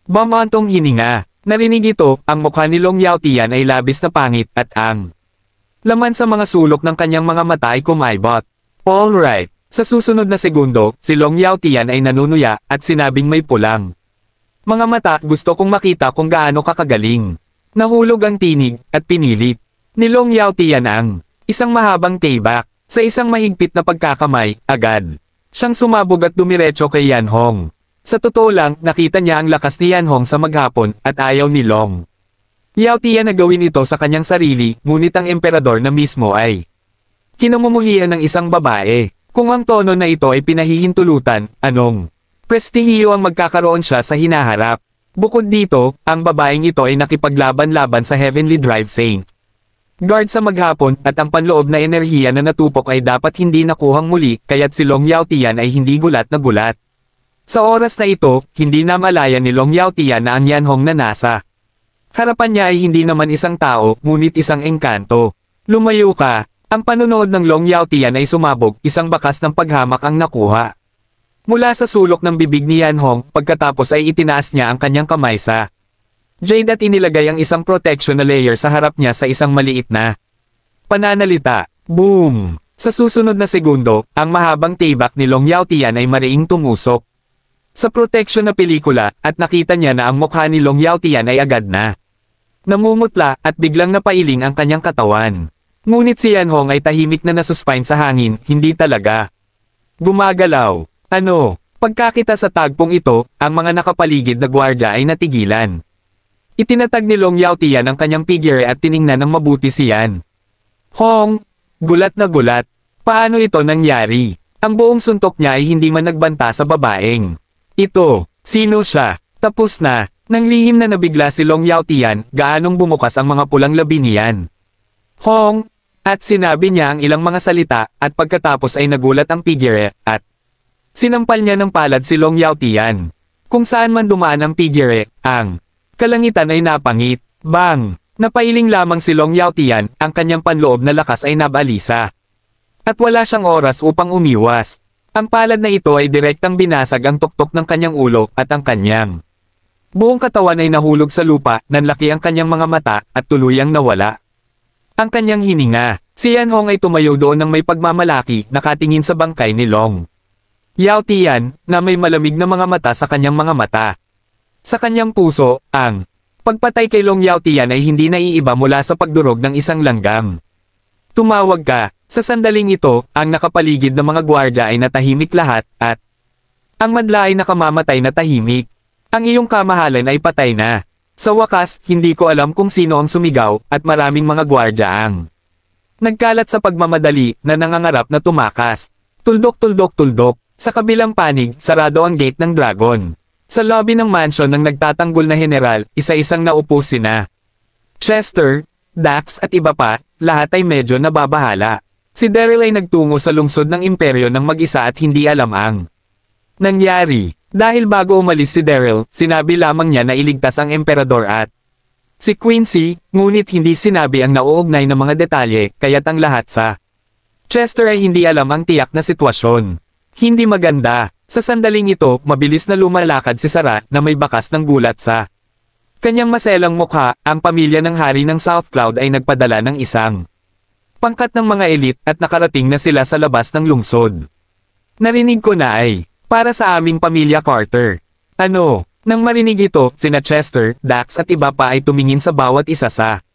[SPEAKER 1] Bamantong hininga. Narinig ito, ang mukha ni Long Yaotian ay labis na pangit, at ang laman sa mga sulok ng kanyang mga mata ay kumaibot. Alright. Sa susunod na segundo, si Long Yaotian ay nanunuya, at sinabing may pulang mga mata, gusto kong makita kung gaano kakagaling. Nahulog ang tinig, at pinilit ni Long Yaotian ang isang mahabang tibak. Sa isang mahigpit na pagkakamay, agad siyang sumabog at dumiretso kay Yanhong. Sa totoo lang, nakita niya ang lakas ni Yanhong sa maghapon, at ayaw ni Long Yaotian na gawin ito sa kanyang sarili, ngunit ang emperador na mismo ay kinamumuhian ng isang babae. Kung ang tono na ito ay pinahihintulutan, anong prestihiyo ang magkakaroon siya sa hinaharap? Bukod dito, ang babaeng ito ay nakipaglaban-laban sa Heavenly Drive Saint Guard sa maghapon, at ang panloob na enerhiya na natupok ay dapat hindi nakuhang muli, kaya't si Long Yaotian ay hindi gulat na gulat. Sa oras na ito, hindi na malaya ni Long Yaotian na ang Yanhong na nasa harapan niya ay hindi naman isang tao, ngunit isang engkanto. Lumayo ka. Ang panunood ng Long Yaotian ay sumabog, isang bakas ng paghamak ang nakuha mula sa sulok ng bibig ni Yanhong, pagkatapos ay itinaas niya ang kanyang kamay sa Jade at inilagay ang isang protection na layer sa harap niya sa isang maliit na pananalita. Boom! Sa susunod na segundo, ang mahabang tibak ni Long Yaotian ay mariing tumusok sa protection na pelikula, at nakita niya na ang mukha ni Long Yaotian ay agad na Namumutla at biglang napailing ang kanyang katawan. Ngunit si Yan Hong ay tahimik na nasuspine sa hangin, hindi talaga gumagalaw. Ano? Pagkakita sa tagpong ito, ang mga nakapaligid na gwardya ay natigilan. Itinatag ni Long Yaotian ang kanyang figure at tiningnan ng mabuti si Yan Hong. Gulat na gulat. Paano ito nangyari? Ang buong suntok niya ay hindi man nagbanta sa babaeng ito. Sino siya? Tapos na. Nang lihim na nabigla si Long Yaotian, gaanong bumukas ang mga pulang labi ni Yan Hong. At sinabi niya ang ilang mga salita, at pagkatapos ay nagulat ang figure, at sinampal niya ng palad si Long Yaotian. Kung saan man dumaan ang figure, ang kalangitan ay napangit. Bang! Napailing lamang si Long Yaotian, ang kanyang panloob na lakas ay nabalisa. At wala siyang oras upang umiwas. Ang palad na ito ay direktang binasag ang tuktok ng kanyang ulo at ang kanyang buong katawan ay nahulog sa lupa, nanlaki ang kanyang mga mata, at tuluyang nawala ang kanyang hininga. Si Yan Hong ay tumayo doon ng may pagmamalaki, nakatingin sa bangkay ni Long Yaotian, na may malamig na mga mata sa kanyang mga mata. Sa kanyang puso, ang pagpatay kay Long Yaotian ay hindi naiiba mula sa pagdurog ng isang langgam. Tumawag ka. Sa sandaling ito, ang nakapaligid na mga gwardya ay natahimik lahat, at ang madla ay nakamamatay na tahimik. Ang iyong kamahalan ay patay na. Sa wakas, hindi ko alam kung sino ang sumigaw, at maraming mga gwardya ang nagkalat sa pagmamadali, na nangangarap na tumakas. Tuldok-tuldok-tuldok. Sa kabilang panig, sarado ang gate ng dragon. Sa lobby ng mansion ng nagtatanggol na general, isa-isang naupo sina Chester, Dax at iba pa, lahat ay medyo nababahala. Si Daryl ay nagtungo sa lungsod ng imperyo ng mag-isa at hindi alam ang nangyari. Dahil bago umalis si Daryl, sinabi lamang niya na iligtas ang emperador at si Quincy, ngunit hindi sinabi ang nauugnay na mga detalye, kaya't ang lahat sa Chester ay hindi alam ang tiyak na sitwasyon. Hindi maganda. Sa sandaling ito, mabilis na lumalakad si Sarah na may bakas ng gulat sa kanyang maselang mukha. Ang pamilya ng hari ng South Cloud ay nagpadala ng isang pangkat ng mga elite at nakarating na sila sa labas ng lungsod. Narinig ko na ay para sa aming pamilya Carter. Ano? Nang marinig ito, sina Chester, Dax at iba pa ay tumingin sa bawat isa sa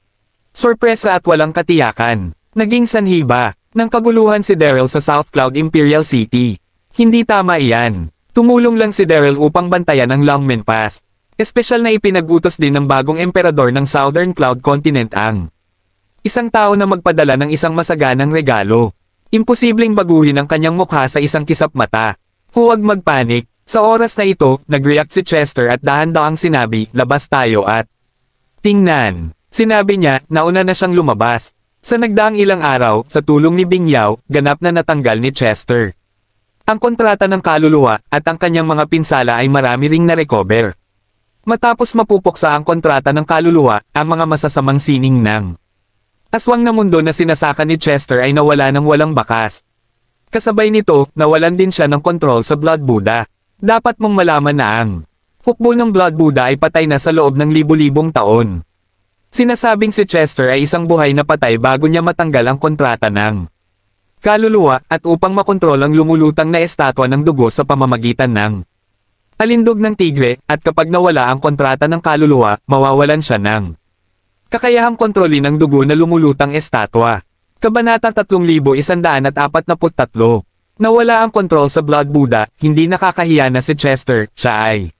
[SPEAKER 1] sorpresa at walang katiyakan. Naging sanhi ba ng kaguluhan si Daryl sa South Cloud Imperial City? Hindi tama iyan. Tumulong lang si Daryl upang bantayan ang Longmen Pass. Espesyal na ipinag-utos din ng bagong emperador ng Southern Cloud Continent ang isang tao na magpadala ng isang masaganang regalo. Imposibleng baguhin ang kanyang mukha sa isang kisap mata. Huwag magpanik. Sa oras na ito, nag-react si Chester at dahan-dahang sinabi, labas tayo at tingnan. Sinabi niya, nauna na siyang lumabas. Sa nagdaang ilang araw, sa tulong ni Bing Yao, ganap na natanggal ni Chester ang kontrata ng kaluluwa, at ang kanyang mga pinsala ay marami ring na-recover. Matapos mapupuksa ang kontrata ng kaluluwa, ang mga masasamang sining ng aswang na mundo na sinasaka ni Chester ay nawala ng walang bakas. Kasabay nito, nawalan din siya ng kontrol sa Blood Buddha. Dapat mong malaman na ang hukbo ng Blood Buddha ay patay na sa loob ng libu-libong taon. Sinasabing si Chester ay isang buhay na patay bago niya matanggal ang kontrata ng kaluluwa, at upang makontrol ang lumulutang na estatwa ng dugo sa pamamagitan ng alindog ng tigre, at kapag nawala ang kontrata ng kaluluwa, mawawalan siya ng kakayahang kontrolin ang dugo na lumulutang estatwa. Kabanata 3143. Nawala ang kontrol sa Blood Buddha, hindi nakakahiya na si Chester, siya ay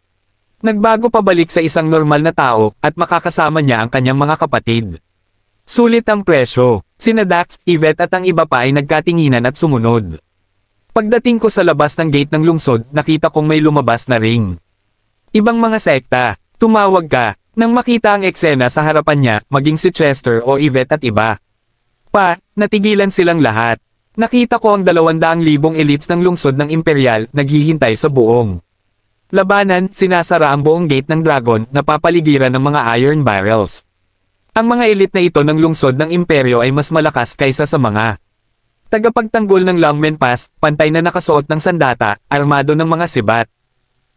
[SPEAKER 1] nagbago pabalik sa isang normal na tao, at makakasama niya ang kanyang mga kapatid. Sulit ang presyo. Sina Dax, Yvette at ang iba pa ay nagkatinginan at sumunod. Pagdating ko sa labas ng gate ng lungsod, nakita kong may lumabas na ring ibang mga sekta. Tumawag ka. Nang makita ang eksena sa harapan niya, maging si Chester o Yvette at iba pa, natigilan silang lahat. Nakita ko ang 200,000 elites ng lungsod ng Imperial, naghihintay sa buong labanan. Sinasara ang buong gate ng dragon, napapaligiran ng mga iron barrels. Ang mga elite na ito ng lungsod ng imperyo ay mas malakas kaysa sa mga tagapagtanggol ng Longmen Pass, pantay na nakasuot ng sandata, armado ng mga sibat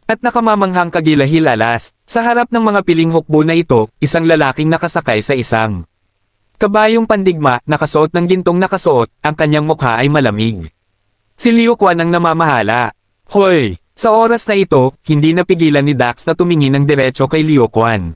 [SPEAKER 1] at nakamamanghang kagilahilalas. Sa harap ng mga piling hukbo na ito, isang lalaking nakasakay sa isang kabayong pandigma, nakasuot ng gintong nakasuot, ang kanyang mukha ay malamig. Si Liu Quan ang namamahala. Hoy! Sa oras na ito, hindi napigilan ni Dax na tumingin ng diretso kay Liu Quan.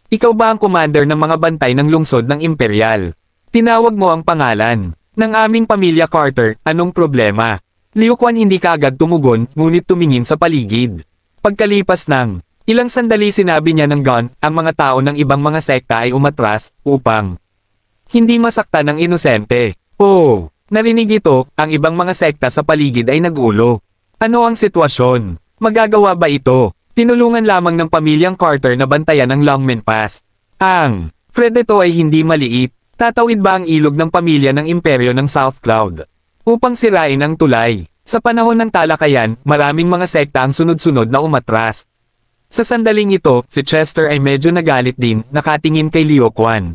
[SPEAKER 1] Ikaw ba ang commander ng mga bantay ng lungsod ng Imperial? Tinawag mo ang pangalan ng aming pamilya Carter, anong problema? Liu Quan hindi kaagad tumugon, ngunit tumingin sa paligid. Pagkalipas ng ilang sandali sinabi niya ng gun, ang mga tao ng ibang mga sekta ay umatras, upang hindi masaktan ng inosente. Oh, narinig ito, ang ibang mga sekta sa paligid ay nagulo. Ano ang sitwasyon? Magagawa ba ito? Tinulungan lamang ng pamilyang Carter na bantayan ang Longmen Pass. Ang Predator ay hindi maliit. Tatawid ba ang ilog ng pamilya ng imperyo ng South Cloud upang sirain ang tulay? Sa panahon ng talakayan, maraming mga sekta ang sunod-sunod na umatras. Sa sandaling ito, si Chester ay medyo nagalit din, nakatingin kay Liu Quan.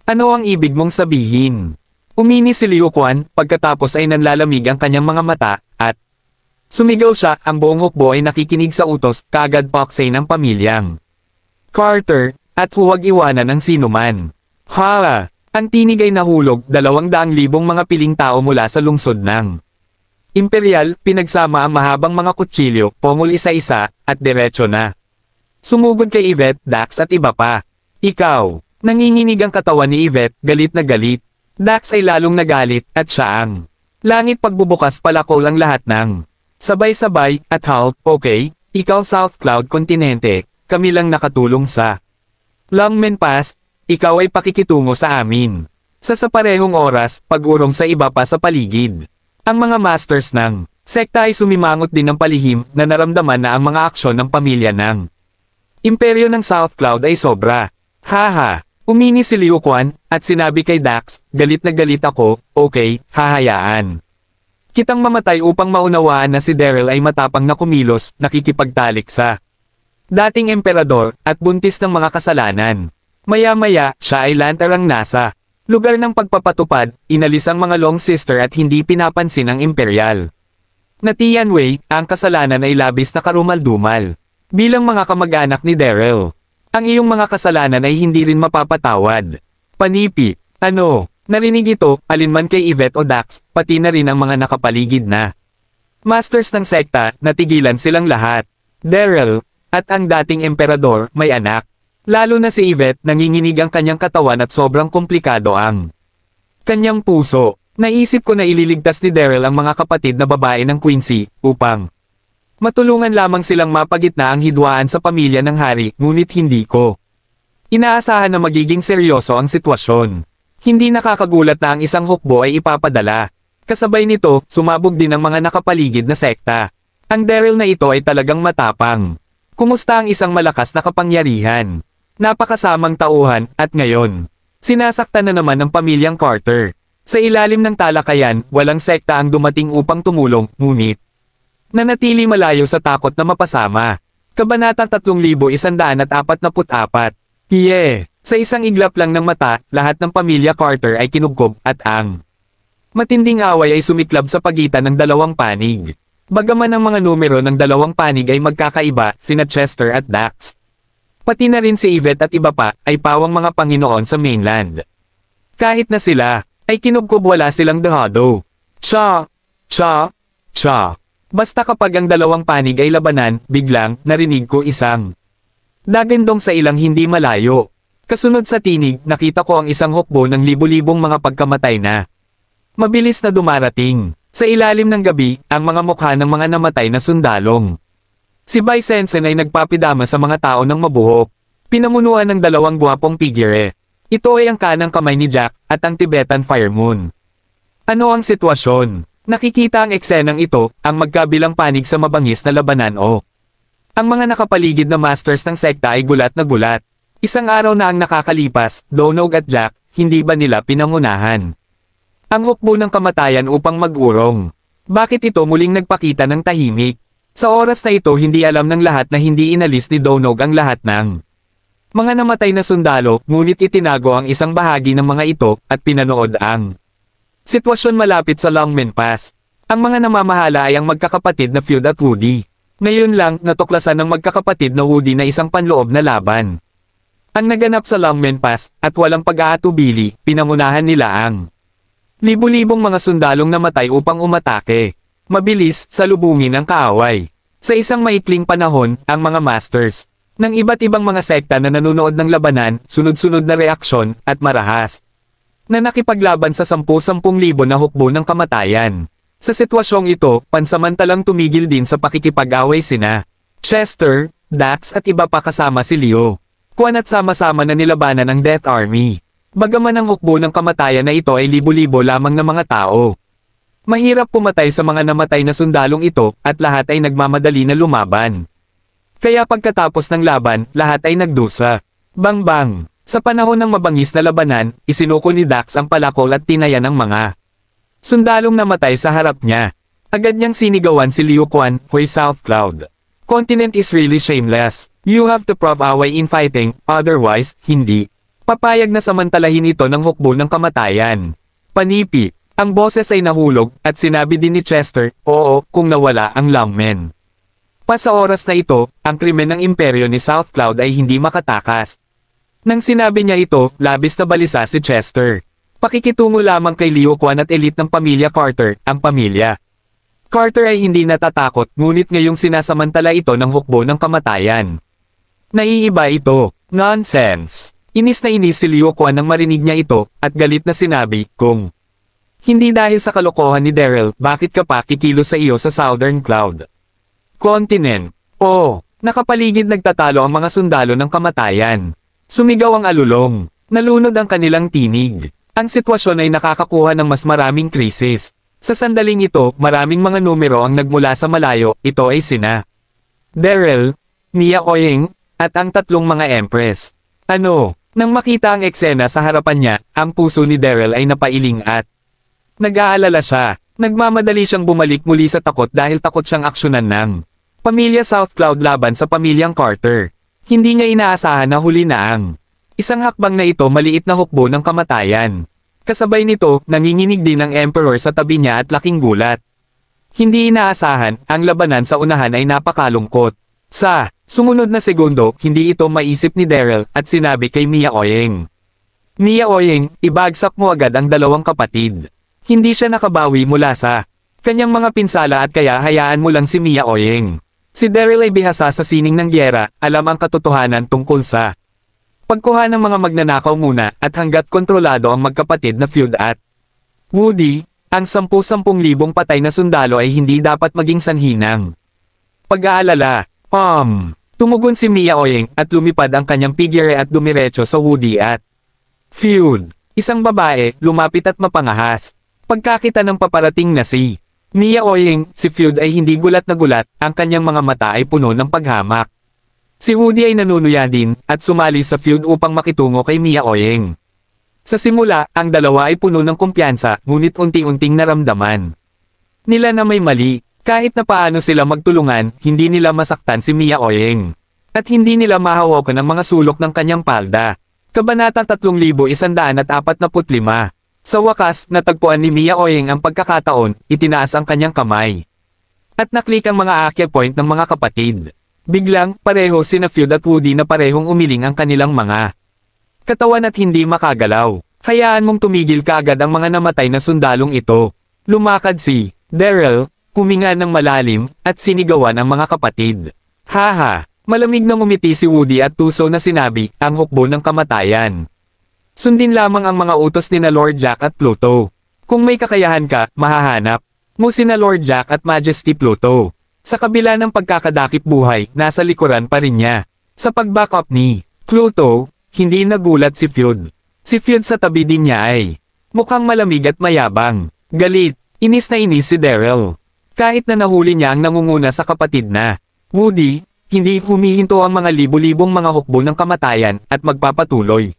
[SPEAKER 1] Ano ang ibig mong sabihin? Umini si Liu Quan, pagkatapos ay nanlalamig ang kanyang mga mata, at sumigaw siya, ang buong hukbo ay nakikinig sa utos, kaagad paksay ng pamilyang Carter, at huwag iwanan ang sinuman. Ha! Ang tinig ay nahulog, 200,000 mga piling tao mula sa lungsod ng Imperial, pinagsama ang mahabang mga kutsilyo, pongol isa-isa, at diretso na. Sumugod kay Yvette, Dax at iba pa. Ikaw, nanginginig ang katawan ni Yvette, galit na galit. Dax ay lalong nagalit, at siya ang langit pagbubukas palakol ang lahat ng sabay-sabay, at halt, okay, ikaw South Cloud Kontinente, kami lang nakatulong sa Longmen Pass, ikaw ay pakikitungo sa amin. Sa parehong oras, pag-urong sa iba pa sa paligid. Ang mga masters ng sekta ay sumimangot din ng palihim na naramdaman na ang mga aksyon ng pamilya ng imperyo ng South Cloud ay sobra. Haha, umini si Liu Quan, at sinabi kay Dax, galit na galit ako, okay, hahayaan kitang mamatay upang maunawaan na si Daryl ay matapang na kumilos, nakikipagtalik sa dating emperador, at buntis ng mga kasalanan. Maya-maya, siya ay lantarang nasa lugar ng pagpapatupad, inalis ang mga Long Sister at hindi pinapansin ang Imperial na Tianwei, ang kasalanan ay labis na karumal-dumal. Bilang mga kamag-anak ni Daryl, ang iyong mga kasalanan ay hindi rin mapapatawad. Panipi, ano, narinig ito, alinman kay Yvette o Dax, pati na rin ang mga nakapaligid na masters ng sekta, natigilan silang lahat. Daryl, at ang dating emperador, may anak. Lalo na si Yvette, nanginginig ang kanyang katawan at sobrang komplikado ang kanyang puso. Naisip ko na ililigtas ni Daryl ang mga kapatid na babae ng Quincy, upang matulungan lamang silang mapagitna ang hidwaan sa pamilya ng hari, ngunit hindi ko inaasahan na magiging seryoso ang sitwasyon. Hindi nakakagulat na ang isang hukbo ay ipapadala. Kasabay nito, sumabog din ang mga nakapaligid na sekta. Ang Daryl na ito ay talagang matapang. Kumusta ang isang malakas na kapangyarihan? Napakasamang tauhan, at ngayon, sinasaktan na naman ng pamilyang Carter. Sa ilalim ng talakayan, walang sekta ang dumating upang tumulong, ngunit nanatili malayo sa takot na mapasama. Kabanata 3144. Sa isang iglap lang ng mata, lahat ng pamilya Carter ay kinubkob, at ang matinding away ay sumiklab sa pagitan ng dalawang panig. Bagaman ang mga numero ng dalawang panig ay magkakaiba, sina Chester at Dax, pati na rin si Yvette at iba pa, ay pawang mga Panginoon sa mainland. Kahit na sila, ay kinubkob, wala silang dehado. Cha! Basta kapag ang dalawang panig ay labanan, biglang, narinig ko isang dagandong sa ilang hindi malayo. Kasunod sa tinig, nakita ko ang isang hukbo ng libu-libong mga pagkamatay na mabilis na dumarating. Sa ilalim ng gabi, ang mga mukha ng mga namatay na sundalong. Si Bai Sensen ay nagpapidama sa mga tao ng mabuhok. Pinamunuan ng dalawang gwapong figure. Ito ay ang kanang kamay ni Jack, at ang Tibetan Fire Moon. Ano ang sitwasyon? Nakikita ang eksenang ito, ang magkabilang panig sa mabangis na labanan o. Ang mga nakapaligid na masters ng sekta ay gulat na gulat. Isang araw na ang nakakalipas, Donog at Jack, hindi ba nila pinangunahan ang hukbo ng kamatayan upang mag-urong? Bakit ito muling nagpakita ng tahimik? Sa oras na ito hindi alam ng lahat na hindi inalis ni Donog ang lahat ng mga namatay na sundalo, ngunit itinago ang isang bahagi ng mga ito, at pinanood ang sitwasyon malapit sa Longmen Pass. Ang mga namamahala ay ang magkakapatid na Feud at Woody. Ngayon lang, natuklasan ng magkakapatid na Woody na isang panloob na laban ang naganap sa Longmen Pass, at walang pag-aatubili, pinangunahan nila ang libu-libong mga sundalong namatay upang umatake. Mabilis, salubungin ang kaaway. Sa isang maikling panahon, ang mga masters ng iba't ibang mga sekta na nanonood ng labanan, sunod-sunod na reaksyon, at marahas, na nakipaglaban sa 10,000 na hukbo ng kamatayan. Sa sitwasyong ito, pansamantalang tumigil din sa pakikipag-away sina Chester, Dax at iba pa kasama si Leo. Quan at sama-sama na nilabanan ang Death Army. Bagaman ang hukbo ng kamatayan na ito ay libo-libo lamang na mga tao. Mahirap pumatay sa mga namatay na sundalong ito, at lahat ay nagmamadali na lumaban. Kaya pagkatapos ng laban, lahat ay nagdusa. Bang-bang! Sa panahon ng mabangis na labanan, isinuko ni Dax ang palakol at tinaya ng mga sundalong namatay sa harap niya. Agad niyang sinigawan si Liu Quan, Hui South Cloud. Continent is really shameless. You have to prove away in fighting, otherwise, hindi. Papayag na samantalahin ito ng hukbo ng kamatayan. Panipi. Ang boses ay nahulog, at sinabi din ni Chester, oo, kung nawala ang lungmen. Pa sa oras na ito, ang krimen ng imperyo ni South Cloud ay hindi makatakas. Nang sinabi niya ito, labis na balisa si Chester. Pakikitungo lamang kay Liu Quan at elite ng pamilya Carter, ang pamilya Carter ay hindi natatakot, ngunit ngayong sinasamantala ito ng hukbo ng kamatayan. Naiiba ito. Nonsense. Inis na inis si Liu Quan nang marinig niya ito, at galit na sinabi, kung hindi dahil sa kalokohan ni Daryl, bakit ka pa kikilos sa iyo sa Southern Cloud Continent? Oh, nakapaligid nagtatalo ang mga sundalo ng kamatayan. Sumigaw ang alulong. Nalunod ang kanilang tinig. Ang sitwasyon ay nakakakuha ng mas maraming krisis. Sa sandaling ito, maraming mga numero ang nagmula sa malayo, ito ay sina Daryl, Mia Oying, at ang tatlong mga Empress. Ano? Nang makita ang eksena sa harapan niya, ang puso ni Daryl ay napailing at nag-aalala siya. Nagmamadali siyang bumalik muli sa takot dahil takot siyang aksyonan ng pamilya South Cloud laban sa pamilyang Carter. Hindi niya inaasahan na huli na ang isang hakbang na ito maliit na hukbo ng kamatayan. Kasabay nito, nanginginig din ang Emperor sa tabi niya at laking gulat. Hindi inaasahan, ang labanan sa unahan ay napakalungkot. Sa sumunod na segundo, hindi ito maisip ni Daryl at sinabi kay Mia Oying. Mia Oying, ibagsak mo agad ang dalawang kapatid. Hindi siya nakabawi mula sa kanyang mga pinsala at kaya hayaan mo lang si Mia Oying. Si Daryl ay bihasa sa sining ng gyera, alam ang katotohanan tungkol sa pagkuha ng mga magnanakaw muna at hanggat kontrolado ang magkapatid na feud at Woody, ang 10,000 patay na sundalo ay hindi dapat maging sanhinang pag-aalala. Tumugon si Mia Oying at lumipad ang kanyang figure at dumiretso sa Woody at feud. Isang babae, lumapit at mapangahas. Pagkakita ng paparating na si Mia Oying, si Feud ay hindi gulat na gulat, ang kanyang mga mata ay puno ng paghamak. Si Woody ay nanunuya din, at sumali sa Feud upang makitungo kay Mia Oying. Sa simula, ang dalawa ay puno ng kumpiyansa, ngunit unti-unting naramdaman nila na may mali. Kahit na paano sila magtulungan, hindi nila masaktan si Mia Oying. At hindi nila mahawakan ang mga sulok ng kanyang palda. Kabanata 3145. Sa wakas, natagpuan ni Mia Oying ang pagkakataon, itinaas ang kanyang kamay. At naklik ang mga active point ng mga kapatid. Biglang, pareho sina Feud at Woody na parehong umiling ang kanilang mga katawan at hindi makagalaw. Hayaan mong tumigil kaagad ang mga namatay na sundalong ito. Lumakad si Daryl, huminga ng malalim, at sinigawan ang mga kapatid. Haha, malamig na ngumiti si Woody at tuso na sinabi, ang hukbo ng kamatayan. Sundin lamang ang mga utos ni na Lord Jack at Pluto. Kung may kakayahan ka, mahahanap mo sina Lord Jack at Majesty Pluto. Sa kabila ng pagkakadakip buhay, nasa likuran pa rin niya. Sa pag-backup ni Pluto, hindi nagulat si Feud. Si Feud sa tabi din niya ay mukhang malamig at mayabang. Galit, inis na inis si Daryl. Kahit na nahuli niya ang nangunguna sa kapatid na Woody, hindi humihinto ang mga libo-libong mga hukbo ng kamatayan at magpapatuloy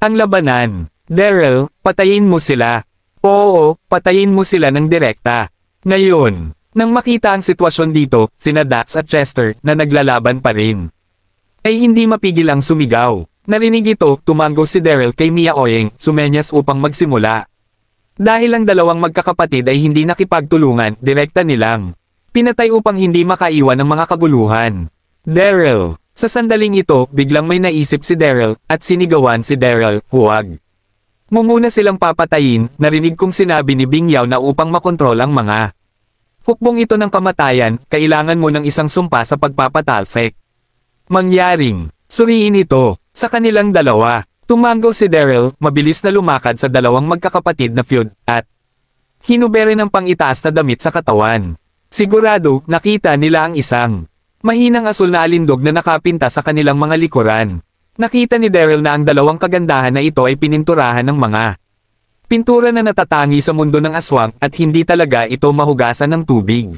[SPEAKER 1] ang labanan. Daryl, patayin mo sila. Oo, patayin mo sila ng direkta. Ngayon, nang makita ang sitwasyon dito, sina Dax at Chester na naglalaban pa rin, ay hindi mapigil ang sumigaw. Narinig ito, tumango si Daryl kay Mia Oying, sumenyas upang magsimula. Dahil ang dalawang magkakapatid ay hindi nakipagtulungan, direkta nilang pinatay upang hindi makaiwan ng mga kaguluhan. Daryl. Sa sandaling ito, biglang may naisip si Daryl, at sinigawan si Daryl, huwag mo muna silang papatayin. Narinig kong sinabi ni Bing Yao na upang makontrol ang mga hukbong ito ng kamatayan, kailangan mo ng isang sumpa sa pagpapatalsik. mangyaring suriin ito sa kanilang dalawa. Tumanggo si Daryl, mabilis na lumakad sa dalawang magkakapatid na feud, at hinubere ng pang-itaas na damit sa katawan. Sigurado, nakita nila ang isang mahinang asul na alindog na nakapinta sa kanilang mga likuran. Nakita ni Daryl na ang dalawang kagandahan na ito ay pininturahan ng mga pintura na natatangi sa mundo ng aswang at hindi talaga ito mahugasan ng tubig.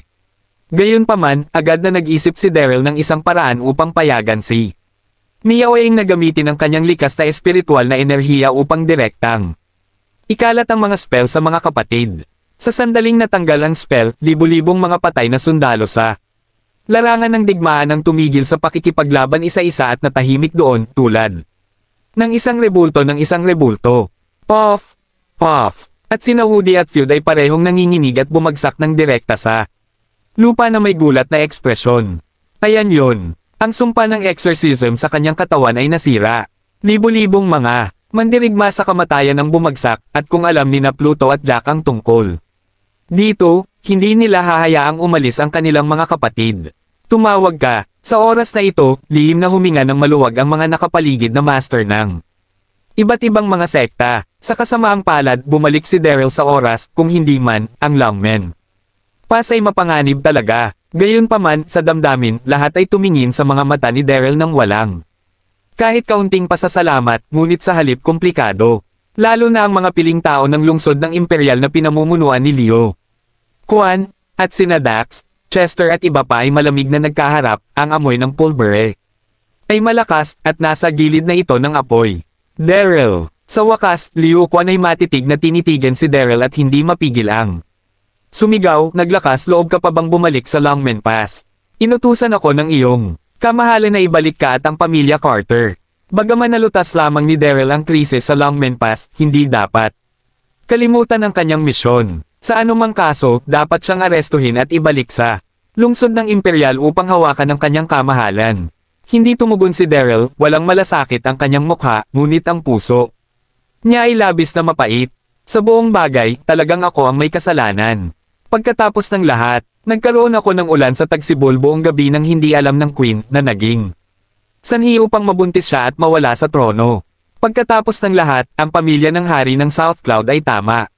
[SPEAKER 1] Gayunpaman, agad na nag-isip si Daryl ng isang paraan upang payagan si Miaoying na gamitin ang kanyang likas na espiritual na enerhiya upang direktang ikalat ang mga spell sa mga kapatid. Sa sandaling natanggal ang spell, libu-libong mga patay na sundalo sa larangan ng digmaan ang tumigil sa pakikipaglaban isa-isa at natahimik doon, tulad ng isang rebulto. Puff! Puff! At sina Woody at Feud ay parehong nanginginig at bumagsak ng direkta sa lupa na may gulat na ekspresyon. Ayan yon. Ang sumpa ng exorcism sa kanyang katawan ay nasira. Libu-libong mga mandirigma sa kamatayan ang bumagsak, at kung alam ni na Pluto at Jack ang tungkol dito, hindi nila hahayaang umalis ang kanilang mga kapatid. Tumawag ka. Sa oras na ito, lihim na huminga ng maluwag ang mga nakapaligid na master ng iba't ibang mga sekta. Sa kasamaang palad, bumalik si Daryl sa oras, kung hindi man, ang longmen pass ay mapanganib talaga. Gayunpaman, sa damdamin, lahat ay tumingin sa mga mata ni Daryl ng walang kahit kaunting pasasalamat, ngunit sa halip komplikado. Lalo na ang mga piling tao ng lungsod ng imperial na pinamumunuan ni Leo, Quan, at sina Dax, Chester at iba pa ay malamig na nagkaharap. Ang amoy ng pulbere ay malakas, at nasa gilid na ito ng apoy. Daryl. Sa wakas, Leo Quan ay matitig na tinitigan si Daryl at hindi mapigil ang sumigaw. Naglakas loob ka pa bang bumalik sa Longmen Pass? Inutusan ako ng iyong kamahalan na ibalik ka at ang pamilya Carter. Bagaman nalutas lamang ni Daryl ang krisis sa Longmen Pass, hindi dapat kalimutan ang kanyang misyon. Sa anumang kaso, dapat siyang arestuhin at ibalik sa lungsod ng imperial upang hawakan ang kanyang kamahalan. Hindi tumugon si Daryl, walang malasakit ang kanyang mukha, ngunit ang puso niya ay labis na mapait. Sa buong bagay, talagang ako ang may kasalanan. Pagkatapos ng lahat, nagkaroon ako ng ulan sa Tagsibol buong gabi nang hindi alam ng Queen na naging sanhi upang mabuntis siya at mawala sa trono. Pagkatapos ng lahat, ang pamilya ng hari ng South Cloud ay tama.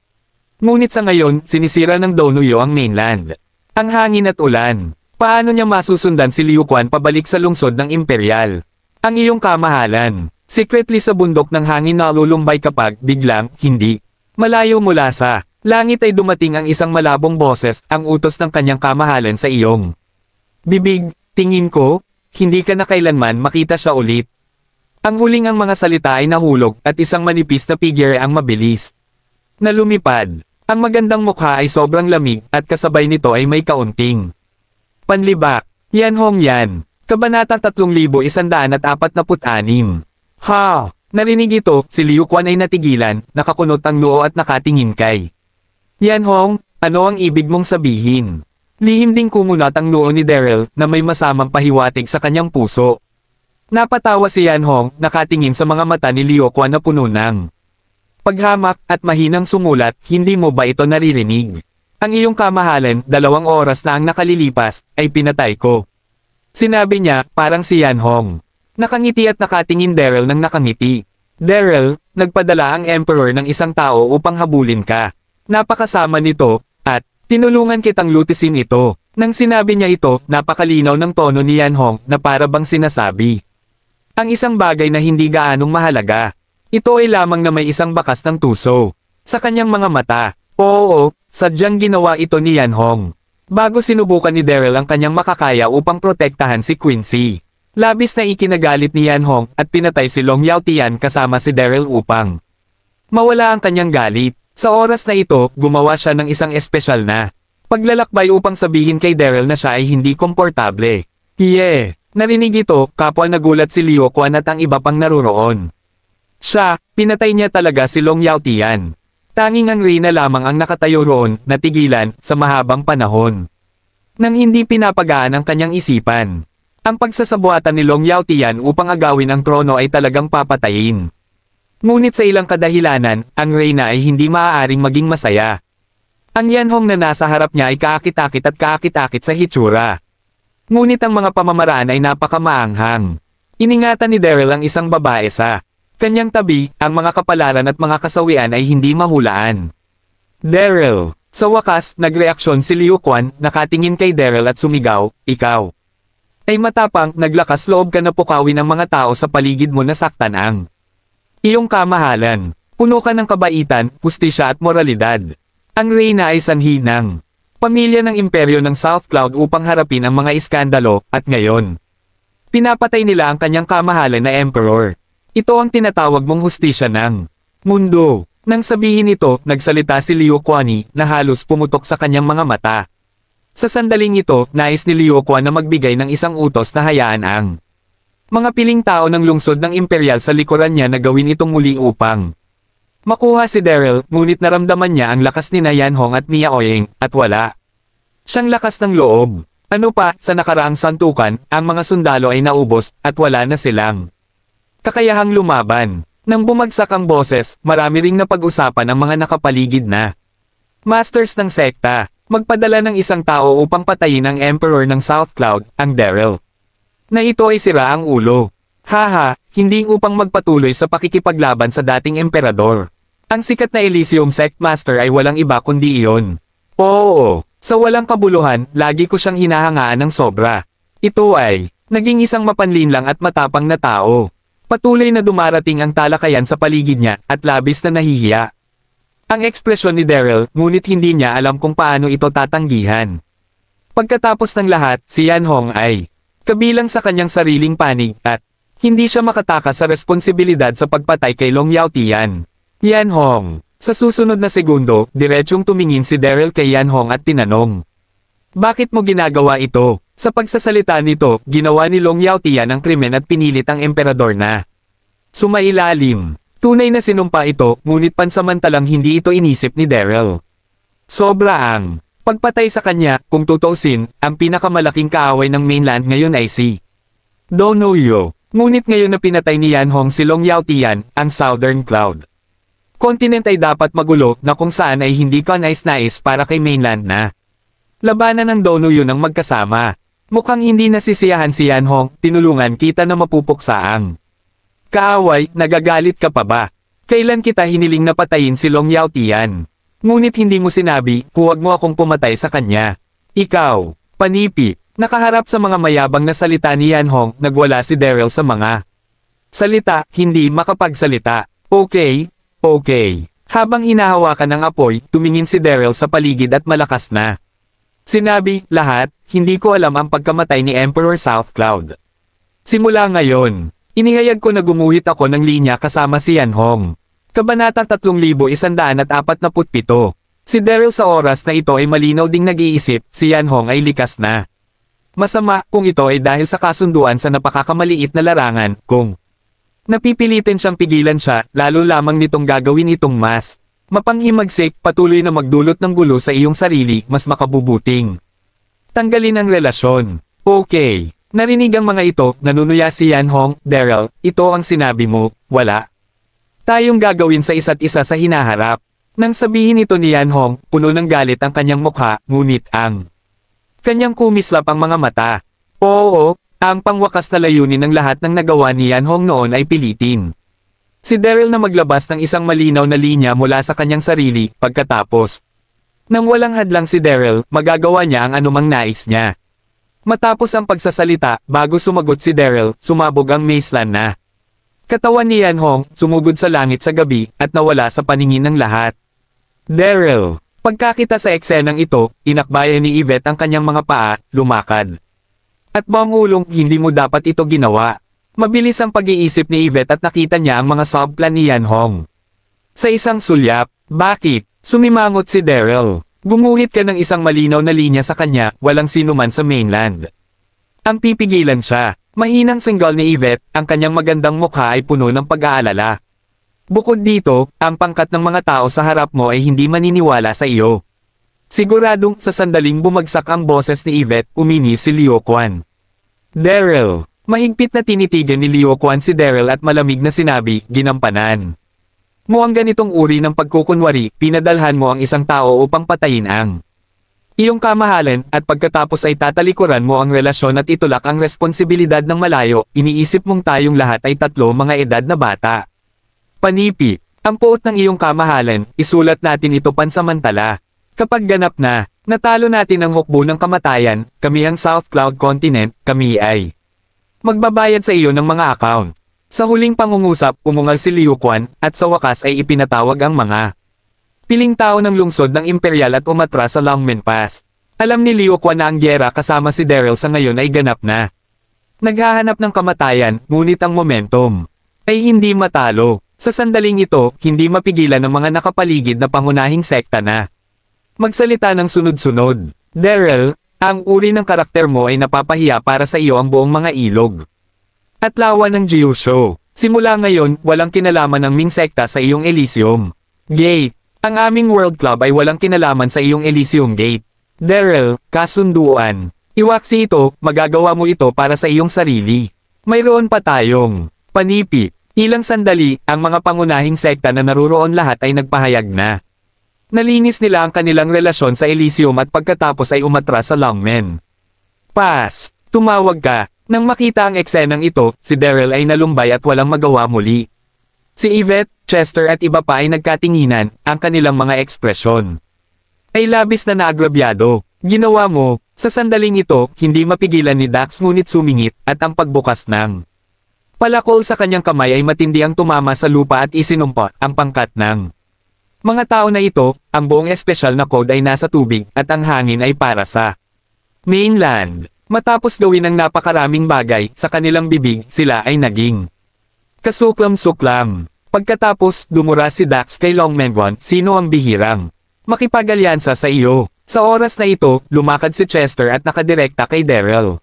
[SPEAKER 1] Ngunit sa ngayon, sinisira ng Donuyo ang mainland. Ang hangin at ulan. Paano niya masusundan si Liu Quan pabalik sa lungsod ng imperial? Ang iyong kamahalan. Secretly sa bundok ng hangin na lulumbay kapag, biglang, hindi. Malayo mula sa langit ay dumating ang isang malabong boses, ang utos ng kanyang kamahalan sa iyong bibig. Tingin ko, hindi ka na kailanman makita siya ulit. Ang huling ang mga salita ay nahulog, at isang manipis na figure ang mabilis na lumipad. Ang magandang mukha ay sobrang lamig, at kasabay nito ay may kaunting panlibak. Yan Hong yan. Kabanata 3146. Ha! Narinig ito, si Liu Quan ay natigilan, nakakunot ang noo at nakatingin kay Yan Hong. Ano ang ibig mong sabihin? Lihim ding kumunat ang noo ni Daryl, na may masamang pahiwatig sa kanyang puso. Napatawa si Yan Hong, nakatingin sa mga mata ni Liu Quan na puno ng paghamak, at mahinang sumulat. Hindi mo ba ito naririnig? Ang iyong kamahalan, 2 oras na ang nakalilipas, ay pinatay ko. Sinabi niya, parang si Yan Hong. Nakangiti at nakatingin Daryl ng nakangiti. Daryl, nagpadala ang Emperor ng isang tao upang habulin ka. Napakasama nito, at tinulungan kitang lutisin ito. Nang sinabi niya ito, napakalinaw ng tono ni Yan Hong na para bang sinasabi ang isang bagay na hindi gaanong mahalaga. Ito ay lamang na may isang bakas ng tuso sa kanyang mga mata. Oo, sadyang ginawa ito ni Yan Hong. Bago sinubukan ni Daryl ang kanyang makakaya upang protektahan si Quincy. Labis na ikinagalit ni Yan Hong at pinatay si Long Yaotian kasama si Daryl upang mawala ang kanyang galit. Sa oras na ito, gumawa siya ng isang espesyal na paglalakbay upang sabihin kay Daryl na siya ay hindi komportable. Narinig ito, kapwa nagulat si Liu Quan at ang iba pang naruroon. Siya, pinatay niya talaga si Long Yaotian. Tanging ang Reyna lamang ang nakatayo roon, natigilan, sa mahabang panahon. Nang hindi pinapagaan ang kanyang isipan. Ang pagsasabuatan ni Long Yaotian upang agawin ang trono ay talagang papatayin. Ngunit sa ilang kadahilanan, ang Reyna ay hindi maaaring maging masaya. Ang Yan Hong na nasa harap niya ay kaakit-akit at kaakit-akit sa hitsura. Ngunit ang mga pamamaraan ay napakamaanghang. Iningatan ni Daryl ang isang babae sa kanyang tabi, ang mga kapalaran at mga kasawian ay hindi mahulaan. Daryl. Sa wakas, nagreaksyon si Liu Quan, nakatingin kay Daryl at sumigaw, ikaw ay matapang, naglakas loob ka na pukawin ang mga tao sa paligid mo na saktan ang iyong kamahalan. Puno ka ng kabaitan, hustisya at moralidad. Ang reyna ay sanhi ng pamilya ng imperyo ng South Cloud upang harapin ang mga iskandalo, at ngayon pinapatay nila ang kanyang kamahalan na emperor. Ito ang tinatawag mong hustisya ng mundo. Nang sabihin ito, nagsalita si Liu Kuani na halos pumutok sa kanyang mga mata. Sa sandaling ito, nais ni Liu Quan na magbigay ng isang utos na hayaan ang mga piling tao ng lungsod ng imperial sa likuran niya na gawin itong muli upang makuha si Daryl, ngunit naramdaman niya ang lakas ni Yanhong at Nia Oyeng, at wala siyang lakas ng loob. Ano pa, sa nakaraang santukan, ang mga sundalo ay naubos, at wala na silang kakayahang lumaban. Nang bumagsak ang boses, marami ring napag-usapan ang mga nakapaligid na masters ng sekta. Magpadala ng isang tao upang patayin ang Emperor ng South Cloud, ang Daryl. Na ito ay sira ang ulo. Haha, hindi upang magpatuloy sa pakikipaglaban sa dating emperador. Ang sikat na Elysium Sect Master ay walang iba kundi iyon. Oo, sa walang kabuluhan, lagi ko siyang hinahangaan ng sobra. Ito ay naging isang mapanlinlang at matapang na tao. Patuloy na dumarating ang talakayan sa paligid niya, at labis na nahihiya. Ang ekspresyon ni Daryl, ngunit hindi niya alam kung paano ito tatanggihan. Pagkatapos ng lahat, si Yanhong ay kabilang sa kanyang sariling panig at hindi siya makatakas sa responsibilidad sa pagpatay kay Long Yaotian. Yanhong. Sa susunod na segundo, diretsyong tumingin si Daryl kay Yanhong at tinanong, bakit mo ginagawa ito? Sa pagsasalita nito, ginawa ni Long Yaotian ang krimen at pinilit ang emperador na sumailalim. Tunay na sinumpa ito, ngunit pansamantalang hindi ito inisip ni Daryl. Sobra ang pagpatay sa kanya, kung tutuusin, ang pinakamalaking kaaway ng mainland ngayon ay si Donoyo. Ngunit ngayon na pinatay ni Yanhong si Long Yaotian, ang Southern Cloud Continent ay dapat magulo na kung saan ay hindi ka nais-nais para kay mainland na labanan ng Donoyo ng magkasama. Mukhang hindi nasisiyahan si Yanhong, tinulungan kita na mapupuksa ang kaaway, nagagalit ka pa ba? Kailan kita hiniling na patayin si Long Yaotian? Ngunit hindi mo sinabi, huwag mo akong pumatay sa kanya. Ikaw, panipi, nakaharap sa mga mayabang na salita ni Yanhong, nagwala si Daryl sa mga salita, hindi makapagsalita. Okay. Habang hinahawakan ng apoy, tumingin si Daryl sa paligid at malakas na sinabi, lahat, hindi ko alam ang pagkamatay ni Emperor South Cloud. Simula ngayon, inihayag ko na gumuhit ako ng linya kasama si Yanhong. Kabanata 3147. Si Daryl sa oras na ito ay malinaw ding nag-iisip, si Yanhong ay likas na masama kung ito ay dahil sa kasunduan sa napakakamaliit na larangan, kung napipilitin siyang pigilan siya, lalo lamang nitong gagawin itong mas mapanghimagsik, patuloy na magdulot ng gulo sa iyong sarili, mas makabubuting tanggalin ang relasyon. Okay. Narinig ang mga ito, nanunuya si Yanhong, Daryl, ito ang sinabi mo, wala tayong gagawin sa isa't isa sa hinaharap. Nang sabihin ito ni Yanhong, puno ng galit ang kanyang mukha, ngunit ang kanyang kumislap ang mga mata. Oo, ang pangwakas na layunin ng lahat ng nagawa ni Yanhong noon ay pilitin si Daryl na maglabas ng isang malinaw na linya mula sa kanyang sarili, pagkatapos nang walang hadlang si Daryl, magagawa niya ang anumang nais niya. Matapos ang pagsasalita, bago sumagot si Daryl, sumabog ang Maceland na katawan ni Yanhong, sumugod sa langit sa gabi, at nawala sa paningin ng lahat. Daryl. Pagkakita sa eksenang ito, inakbayan ni Yvette ang kanyang mga paa, lumakad. At bangulong, hindi mo dapat ito ginawa. Mabilis ang pag-iisip ni Yvette at nakita niya ang mga subplan ni Yanhong. Sa isang sulyap, bakit? Sumimangot si Daryl. Gumuhit ka ng isang malinaw na linya sa kanya, walang sinuman sa mainland. Ang pipigilan siya. Mahinang singgal ni Yvette, ang kanyang magandang mukha ay puno ng pag-aalala. Bukod dito, ang pangkat ng mga tao sa harap mo ay hindi maniniwala sa iyo. Siguradong sa sandaling bumagsak ang boses ni Yvette, umini si Liu Quan. Daryl. Mahigpit na tinitigan ni Liu Quan si Daryl at malamig na sinabi, ginampanan mo ang ganitong uri ng pagkukunwari, pinadalhan mo ang isang tao upang patayin ang iyong kamahalan, at pagkatapos ay tatalikuran mo ang relasyon at itulak ang responsibilidad ng malayo, iniisip mong tayong lahat ay tatlo mga edad na bata. Panipi, ang puot ng iyong kamahalan, isulat natin ito pansamantala. Kapag ganap na, natalo natin ang hukbo ng kamatayan, kami ang South Cloud Continent, kami ay magbabayad sa iyo ng mga account. Sa huling pangungusap, umungal si Liu Quan, at sa wakas ay ipinatawag ang mga piling tao ng lungsod ng Imperial at umatras sa Longmen Pass. Alam ni Liu Quan na ang gyera kasama si Daryl sa ngayon ay ganap na. Naghahanap ng kamatayan, ngunit ang momentum ay hindi matalo. Sa sandaling ito, hindi mapigilan ng mga nakapaligid na pangunahing sekta na magsalita ng sunod-sunod. Daryl, ang uri ng karakter mo ay napapahiya para sa iyo ang buong mga ilog at lawa ng Gyusho. Simula ngayon, walang kinalaman ng Ming sekta sa iyong Elysium Gate. Ang aming World Club ay walang kinalaman sa iyong Elysium Gate. Daryl, kasunduan. Iwaksi ito, magagawa mo ito para sa iyong sarili. Mayroon pa tayong panipi. Ilang sandali, ang mga pangunahing sekta na naruroon lahat ay nagpahayag na nalinis nila ang kanilang relasyon sa Elysium at pagkatapos ay umatras sa Longmen Pass. Tumawag ka. Nang makita ang eksenang ito, si Daryl ay nalumbay at walang magawa muli. Si Yvette, Chester at iba pa ay nagkatinginan, ang kanilang mga ekspresyon ay labis na naagrabyado. Ginawa mo, sa sandaling ito, hindi mapigilan ni Dax ngunit sumingit, at ang pagbukas ng palakol sa kanyang kamay ay matindi ang tumama sa lupa at isinumpa ang pangkat ng mga tao na ito. Ang buong espesyal na code ay nasa tubig, at ang hangin ay para sa mainland. Matapos gawin ang napakaraming bagay, sa kanilang bibig, sila ay naging kasuklam-suklam. Pagkatapos, dumura si Dax kay Longmenguan, sino ang bihirang makipag-alyansa sa iyo. Sa oras na ito, lumakad si Chester at nakadirekta kay Daryl.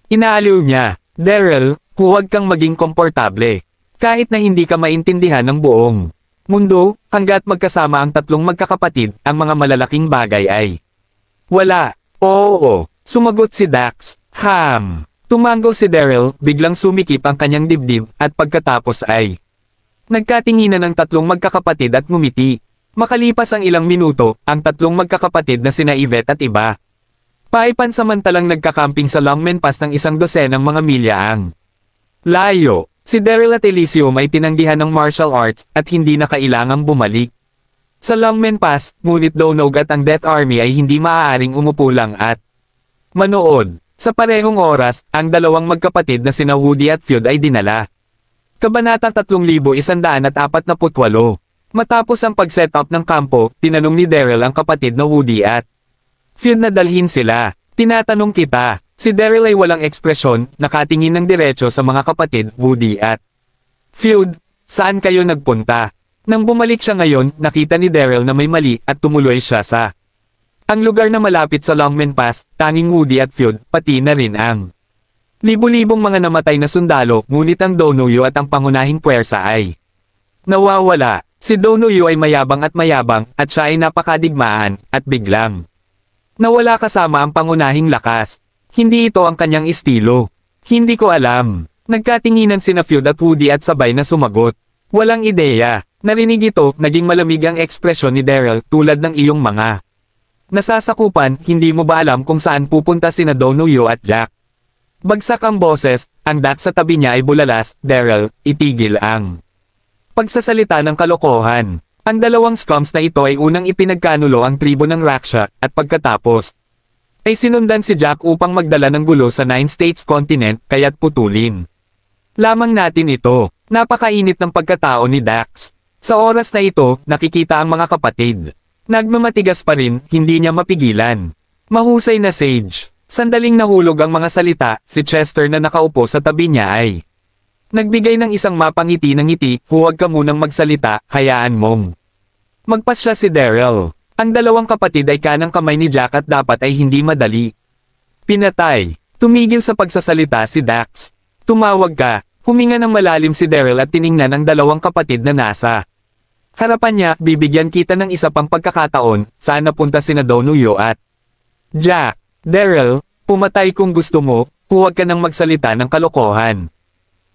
[SPEAKER 1] Inaaliw niya, Daryl, huwag kang maging komportable. Kahit na hindi ka maintindihan ng buong mundo, hanggat magkasama ang tatlong magkakapatid, ang mga malalaking bagay ay wala. Oo, sumagot si Dax. Tumango si Daryl, biglang sumikip ang kanyang dibdib, at pagkatapos ay nagkatinginan ang tatlong magkakapatid at ngumiti. Makalipas ang ilang minuto, ang tatlong magkakapatid na sina Yvette at iba pa ay pansamantalang nagkakamping sa Longmen Pass ng 12 mga milya ang layo. Si Daryl at Elysium ay tinanggihan ng martial arts, at hindi na kailangang bumalik sa Longmen Pass, ngunit Donog at ang Death Army ay hindi maaaring umupo lang at manood. Sa parehong oras, ang dalawang magkapatid na sina Woody at Feud ay dinala. Kabanata 3148. Matapos ang pag-set up ng kampo, tinanong ni Daryl ang kapatid na Woody at Feud na dalhin sila. Tinatanong kita. Si Daryl ay walang ekspresyon, nakatingin ng diretso sa mga kapatid, Woody at Feud. Saan kayo nagpunta? Nang bumalik siya ngayon, nakita ni Daryl na may mali at tumuloy siya sa ang lugar na malapit sa Longmen Pass. Tanging Woody at Feud, pati na rin ang libu-libong mga namatay na sundalo, ngunit ang Donoyo at ang pangunahing puwersa ay nawawala. Si Donoyo ay mayabang, at siya ay napakadigmaan, at biglang nawala kasama ang pangunahing lakas. Hindi ito ang kanyang estilo. Hindi ko alam. Nagkatinginan sina Feud at Woody at sabay na sumagot. Walang ideya. Narinig ito, naging malamig ang ekspresyon ni Daryl, tulad ng iyong mga nasasakupan. Hindi mo ba alam kung saan pupunta sina Donoyo at Jack? Bagsak ang boses, ang Dax sa tabi niya ay bulalas. Daryl, itigil ang pagsasalita ng kalokohan. Ang dalawang scums na ito ay unang ipinagkanulo ang tribo ng Raksha, at pagkatapos ay sinundan si Jack upang magdala ng gulo sa 9 States Continent, kaya't putulin lamang natin ito. Napakainit ng pagkatao ni Dax. Sa oras na ito, nakikita ang mga kapatid. Nagmamatigas pa rin, hindi niya mapigilan. Mahusay na sage. Sandaling nahulog ang mga salita, si Chester na nakaupo sa tabi niya ay nagbigay ng isang mapangiti ng ngiti. Huwag ka munang magsalita, hayaan mong magpasya si Daryl. Ang dalawang kapatid ay kanang kamay ni Jack at dapat ay hindi madali pinatay. Tumigil sa pagsasalita si Dax. Tumawag ka. Huminga ng malalim si Daryl at tiningnan ang dalawang kapatid na nasa harapan niya. Bibigyan kita ng isa pang pagkakataon. Saan napunta sina Donoyo at Jack? Daryl, pumatay kung gusto mo. Huwag ka nang magsalita ng kalokohan.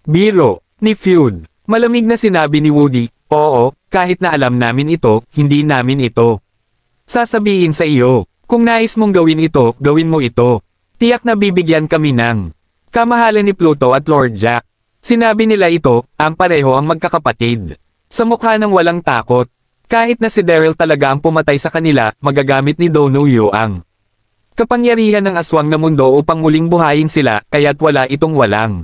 [SPEAKER 1] Biro ni Feud. Malamig na sinabi ni Woody. Oo, kahit na alam namin ito, hindi namin ito sasabihin sa iyo. Kung nais mong gawin ito, gawin mo ito. Tiyak na bibigyan kami ng kamahalan ni Pluto at Lord Jack. Sinabi nila ito, ang pareho ang magkakapatid. Sa mukha ng walang takot. Kahit na si Daryl talaga ang pumatay sa kanila, magagamit ni Donohue ang kapangyarihan ng aswang na mundo upang muling buhayin sila, kaya't wala itong walang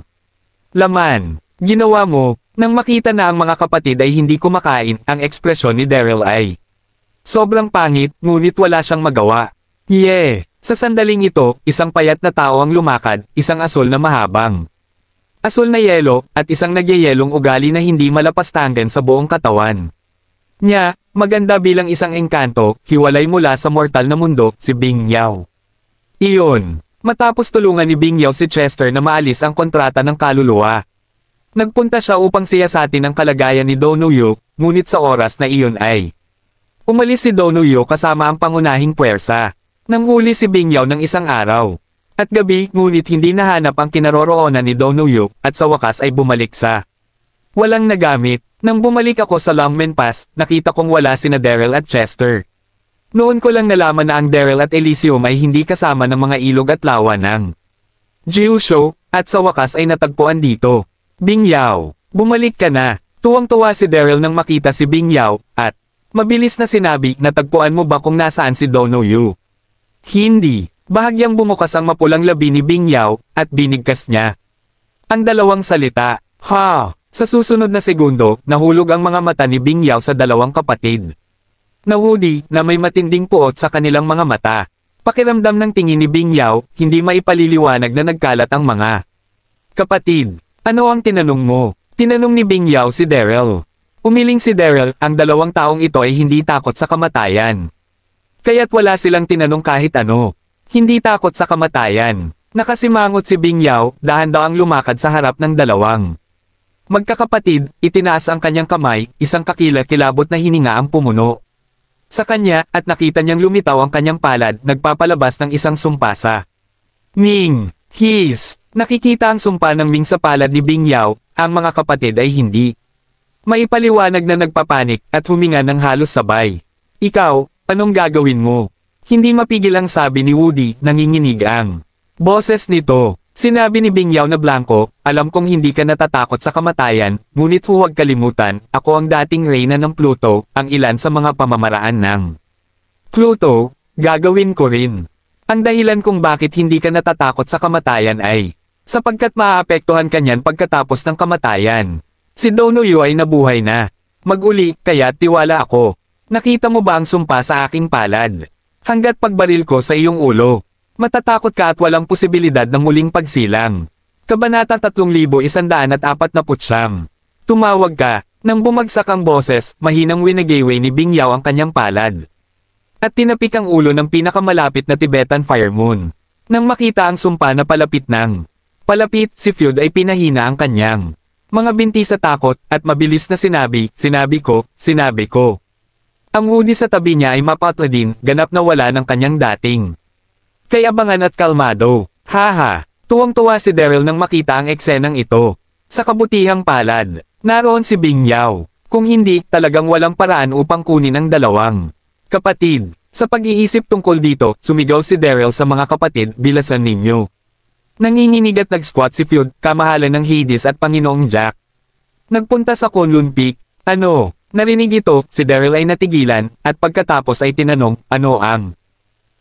[SPEAKER 1] laman. Ginawa mo, nang makita na ang mga kapatid ay hindi kumakain, ang ekspresyon ni Daryl ay sobrang pangit, ngunit wala siyang magawa. Sa sandaling ito, isang payat na tao ang lumakad, isang asul na mahabang asul na yelo, at isang nagyayelong ugali na hindi malapastangan sa buong katawan niya. Maganda bilang isang engkanto, hiwalay mula sa mortal na mundo, si Bing Yao. Iyon, matapos tulungan ni Bing Yao si Chester na maalis ang kontrata ng kaluluwa. Nagpunta siya upang siyasatin ang kalagayan ni Donohue, ngunit sa oras na iyon ay umalis si Donohue kasama ang pangunahing puwersa. Nanghuli si Bing Yao ng isang araw at gabi, ngunit hindi nahanap ang kinaroroonan ni Donohue, at sa wakas ay bumalik sa walang nagamit. Nang bumalik ako sa Longmen Pass, nakita kong wala sina Daryl at Chester. Noon ko lang nalaman na ang Daryl at Elysium ay hindi kasama ng mga ilog at lawa ng Jiusho, at sa wakas ay natagpuan dito. Bing Yao, bumalik ka na. Tuwang-tuwa si Daryl nang makita si Bing Yao, at mabilis na sinabi, natagpuan mo ba kung nasaan si Donohue? Hindi. Bahagyang bumukas ang mapulang labi ni Bing Yao, at binigkas niya ang dalawang salita. Ha! Sa susunod na segundo, nahulog ang mga mata ni Bing Yao sa dalawang kapatid. Nahudi na may matinding puot sa kanilang mga mata. Pakiramdam ng tingin ni Bing Yao, hindi maipaliliwanag na nagkalat ang mga kapatid. Ano ang tinanong mo? Tinanong ni Bing Yao si Daryl. Umiling si Daryl, ang dalawang taong ito ay hindi takot sa kamatayan. Kaya't wala silang tinanong kahit ano. Hindi takot sa kamatayan. Nakasimangot si Bing Yao, dahan-dahang lumakad sa harap ng dalawang magkakapatid, itinaas ang kanyang kamay, isang kakilakilabot na hininga ang pumuno sa kanya, at nakita niyang lumitaw ang kanyang palad, nagpapalabas ng isang sumpa sa Ming. Nakikita ang sumpa ng Ming sa palad ni Bing Yao, ang mga kapatid ay hindi maipaliwanag na nagpapanik, at huminga ng halos sabay. Ikaw, anong gagawin mo? Hindi mapigil ang sabi ni Woody, nanginginig ang boses nito. Sinabi ni Bing Yao na blanko, alam kong hindi ka natatakot sa kamatayan, ngunit huwag kalimutan, ako ang dating reyna ng Pluto, ang ilan sa mga pamamaraan ng Pluto, gagawin ko rin. Ang dahilan kung bakit hindi ka natatakot sa kamatayan ay sapagkat maaapektuhan ka niyan pagkatapos ng kamatayan. Si Donohue ay nabuhay na. Mag-uli, kaya tiwala ako. Nakita mo ba ang sumpa sa aking palad? Hanggat pagbaril ko sa iyong ulo, matatakot ka at walang posibilidad ng muling pagsilang. Kabanata 3149. Tumawag ka. Nang bumagsak ang boses, mahinang winagayway ni Bing Yao ang kanyang palad. At tinapik ang ulo ng pinakamalapit na Tibetan Fire Moon. Nang makita ang sumpa na palapit, si Feud ay pinahina ang kanyang mga binti sa takot, at mabilis na sinabi ko. Ang Woody sa tabi niya ay mapatla din, ganap na wala ng kanyang dating kayabangan at kalmado. Haha, tuwang-tuwa si Daryl nang makita ang eksenang ito. Sa kabutihang palad, naroon si Bing Yao. Kung hindi, talagang walang paraan upang kunin ang dalawang kapatid. Sa pag-iisip tungkol dito, sumigaw si Daryl sa mga kapatid, bilasan ninyo. Nanginginig at nag-squat si Feud, kamahalan ng Hades at Panginoong Jack. Nagpunta sa Kunlun Peak. Ano? Narinig ito, si Daryl ay natigilan, at pagkatapos ay tinanong, ano ang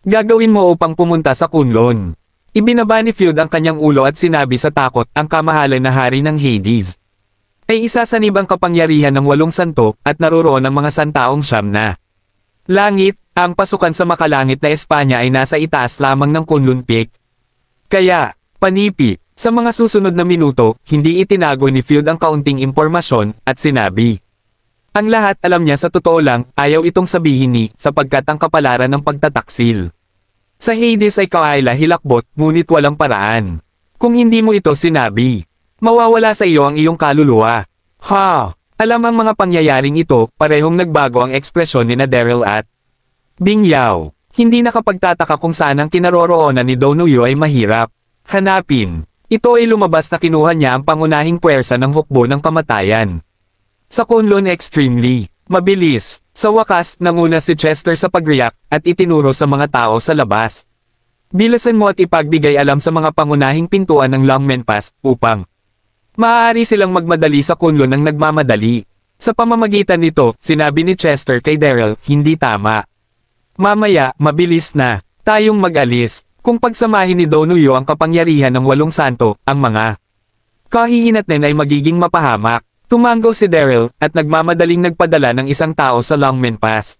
[SPEAKER 1] gagawin mo upang pumunta sa Kunlun? Ibinaba ni Feud ang kanyang ulo at sinabi sa takot, ang kamahalan na hari ng Hades ay isasanib ang kapangyarihan ng 8 santo, at naroroon ang mga santaong siyam na langit. Ang pasukan sa makalangit na Espanya ay nasa itaas lamang ng Kunlun Peak. Kaya, panipi, sa mga susunod na minuto, hindi itinago ni Feud ang kaunting impormasyon, at sinabi, ang lahat alam niya. Sa totoo lang, ayaw itong sabihin ni, sapagkat ang kapalaran ng pagtataksil sa Hades ay kawaila hilakbot, ngunit walang paraan. Kung hindi mo ito sinabi, mawawala sa iyo ang iyong kaluluwa. Ha! Alam ang mga pangyayaring ito, parehong nagbago ang ekspresyon ni Daryl at Bing Yao. Hindi nakapagtataka kung saan ang kinaroroonan ni Donohue ay mahirap hanapin. Ito ay lumabas na kinuha niya ang pangunahing puwersa ng hukbo ng kamatayan sa Kunlun Extremely. Mabilis. Sa wakas, nanguna si Chester sa pagriyak, at itinuro sa mga tao sa labas. Bilasan mo at ipagbigay alam sa mga pangunahing pintuan ng Longmen Pass, upang maaari silang magmadali sa Kunlun ng nagmamadali. Sa pamamagitan nito, sinabi ni Chester kay Daryl, hindi tama. Mamaya, mabilis na. Tayong mag-alis. Kung pagsamahin ni Donuyo ang kapangyarihan ng 8 santo, ang mga kahihinatnin ay magiging mapahamak. Tumanggo si Daryl, at nagmamadaling nagpadala ng isang tao sa Longmen Pass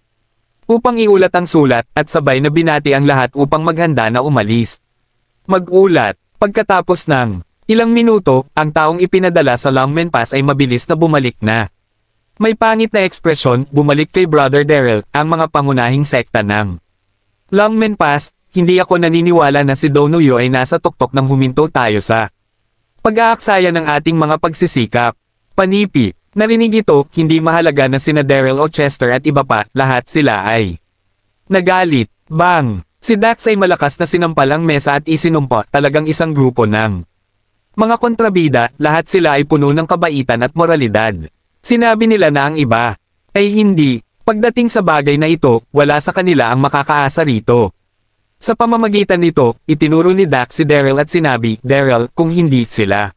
[SPEAKER 1] upang iulat ang sulat, at sabay na binati ang lahat upang maghanda na umalis. Mag-ulat. Pagkatapos ng ilang minuto, ang taong ipinadala sa Longmen Pass ay mabilis na bumalik na. May pangit na ekspresyon, bumalik kay Brother Daryl, ang mga pangunahing sekta ng Longmen Pass. Hindi ako naniniwala na si Donuyo ay nasa tuktok ng huminto tayo sa pag-aaksaya ng ating mga pagsisikap. Panipi, narinig ito, hindi mahalaga na sina Daryl o Chester at iba pa, lahat sila ay nagalit. Bang! Si Dax ay malakas na sinampal ang mesa at isinumpa, talagang isang grupo ng mga kontrabida, lahat sila ay puno ng kabaitan at moralidad. Sinabi nila na ang iba ay hindi. Pagdating sa bagay na ito, wala sa kanila ang makakaasa rito. Sa pamamagitan nito, itinuro ni Dax si Daryl at sinabi, Daryl, kung hindi sila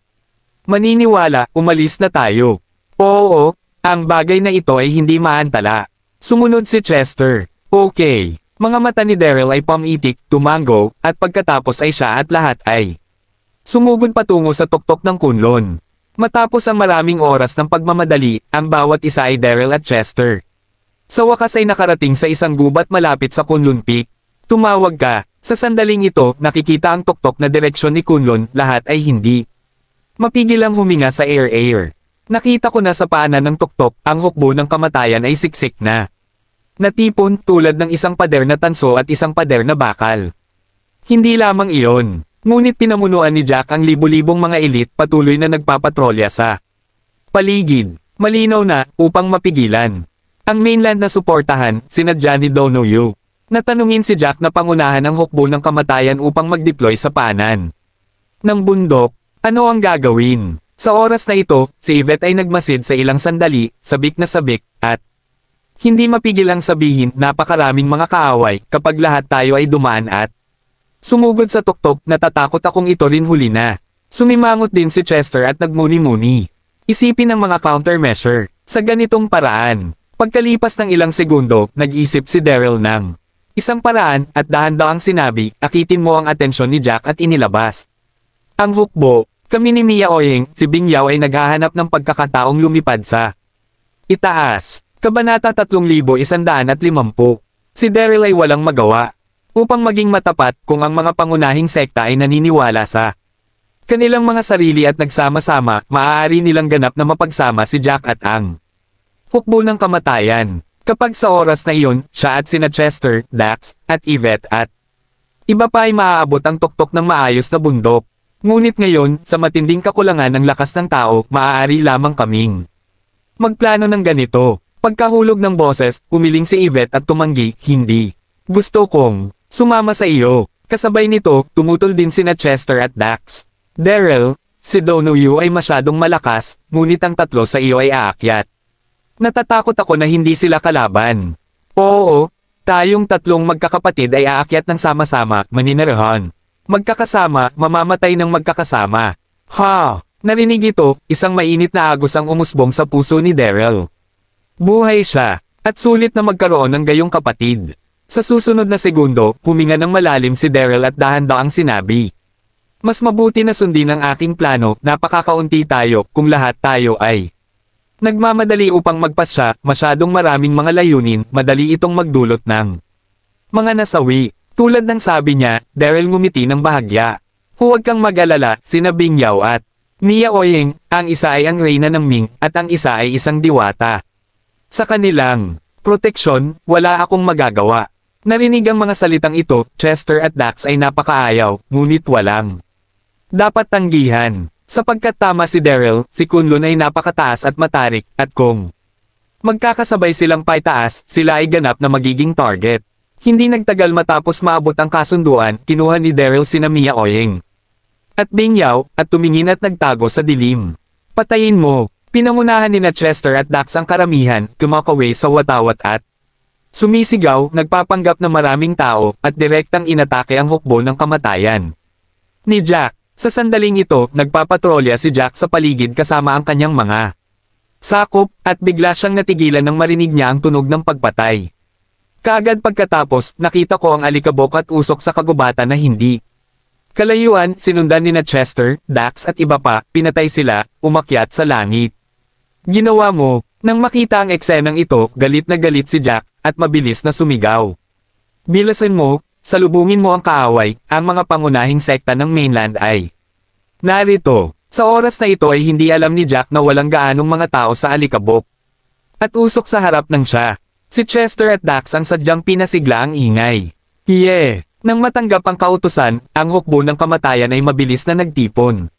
[SPEAKER 1] maniniwala, umalis na tayo. Oo, ang bagay na ito ay hindi maantala. Sumunod si Chester. Okay. Mga mata ni Daryl ay pumitik, tumango, at pagkatapos ay siya at lahat ay sumugod patungo sa tuktok ng Kunlun. Matapos ang maraming oras ng pagmamadali, ang bawat isa ay Daryl at Chester. Sa wakas ay nakarating sa isang gubat malapit sa Kunlun Peak. Tumawag ka. Sa sandaling ito, nakikita ang tuktok na direksyon ni Kunlun, lahat ay hindi mapigil ang huminga sa air. Nakita ko na sa paanan ng tuktok, ang hukbo ng kamatayan ay siksik na. Natipon tulad ng isang pader na tanso at isang pader na bakal. Hindi lamang iyon. Ngunit pinamunuan ni Jack ang libu-libong mga elite patuloy na nagpapatrolya sa paligid. Malinaw na, upang mapigilan ang mainland na suportahan, sinadya ni Donuyo. Natanungin si Jack na pangunahan ang hukbo ng kamatayan upang mag-deploy sa paanan ng bundok. Ano ang gagawin? Sa oras na ito, si Yvette ay nagmasid sa ilang sandali, sabik na sabik, at hindi mapigil ang sabihin, napakaraming mga kaaway, kapag lahat tayo ay dumaan at sumugod sa tuktok, natatakot akong ito rin huli na. Sumimangot din si Chester at nagmuni-muni. Isipin ang mga countermeasure. Sa ganitong paraan, pagkalipas ng ilang segundo, nag-isip si Daryl ng isang paraan, at dahan-dahang sinabi, akitin mo ang atensyon ni Jack at inilabas ang hukbo. Kami ni Mia Oyeng, si Bingyao ay naghahanap ng pagkakataong lumipad sa itaas. Kabanata 3150. Si Daryl ay walang magawa. Upang maging matapat, kung ang mga pangunahing sekta ay naniniwala sa kanilang mga sarili at nagsama-sama, maaari nilang ganap na mapagsama si Jack at ang hukbo ng kamatayan. Kapag sa oras na iyon, siya at sina Chester, Dax, at Yvette at iba pa ay maaabot ang tuktok ng maayos na bundok. Ngunit ngayon, sa matinding kakulangan ng lakas ng tao, maaari lamang kaming magplano ng ganito. Pagkahulog ng boses, umiling si Yvette at tumanggi, hindi. Gusto kong sumama sa iyo. Kasabay nito, tumutol din sina Chester at Dax. Daryl, si Donuyo ay masyadong malakas, ngunit ang tatlo sa iyo ay aakyat. Natatakot ako na hindi sila kalaban. Oo, tayong tatlong magkakapatid ay aakyat ng sama-sama, maninirahan. Magkakasama, mamamatay ng magkakasama. Ha! Narinig ito, isang mainit na agos ang umusbong sa puso ni Daryl. Buhay siya, at sulit na magkaroon ng gayong kapatid. Sa susunod na segundo, huminga ng malalim si Daryl at dahan-daang sinabi. Mas mabuti na sundin ang aking plano, napakakaunti tayo, kung lahat tayo ay nagmamadali upang magpasya, masyadong maraming mga layunin, madali itong magdulot ng mga nasawi. Tulad ng sabi niya, Daryl ngumiti ng bahagya. Huwag kang mag-alala, sina Bingyao at Mia Oyeng, ang isa ay ang reyna ng Ming, at ang isa ay isang diwata. Sa kanilang proteksyon, wala akong magagawa. Narinig ang mga salitang ito, Chester at Dax ay napakaayaw, ngunit walang dapat tanggihan. Sapagkat tama si Daryl, si Kunlun ay napakataas at matarik, at kung magkakasabay silang paitaas, sila ay ganap na magiging target. Hindi nagtagal matapos maabot ang kasunduan, kinuha ni Daryl sina Mia Oyeng at Bingyao, at tumingin at nagtago sa dilim. Patayin mo! Pinangunahan ni Chester at Dax ang karamihan, kumakaway sa watawat at sumisigaw, nagpapanggap na maraming tao, at direktang inatake ang hukbo ng kamatayan ni Jack. Sa sandaling ito, nagpapatrolya si Jack sa paligid kasama ang kanyang mga sakop, at bigla siyang natigilan nang marinig niya ang tunog ng pagpatay. Kaagad pagkatapos, nakita ko ang alikabok at usok sa kagubatan na hindi kalayuan, sinundan ni Chester, Dax at iba pa, pinatay sila, umakyat sa langit. Ginawa mo. Nang makita ang eksenang ito, galit na galit si Jack, at mabilis na sumigaw. Bilasan mo, salubungin mo ang kaaway, ang mga pangunahing sekta ng mainland ay narito. Sa oras na ito ay hindi alam ni Jack na walang gaanong mga tao sa alikabok. At usok sa harap ng siya. Si Chester at Dax ang sadyang pinasigla ang ingay. Nang matanggap ang kautusan, ang hukbo ng kamatayan ay mabilis na nagtipon.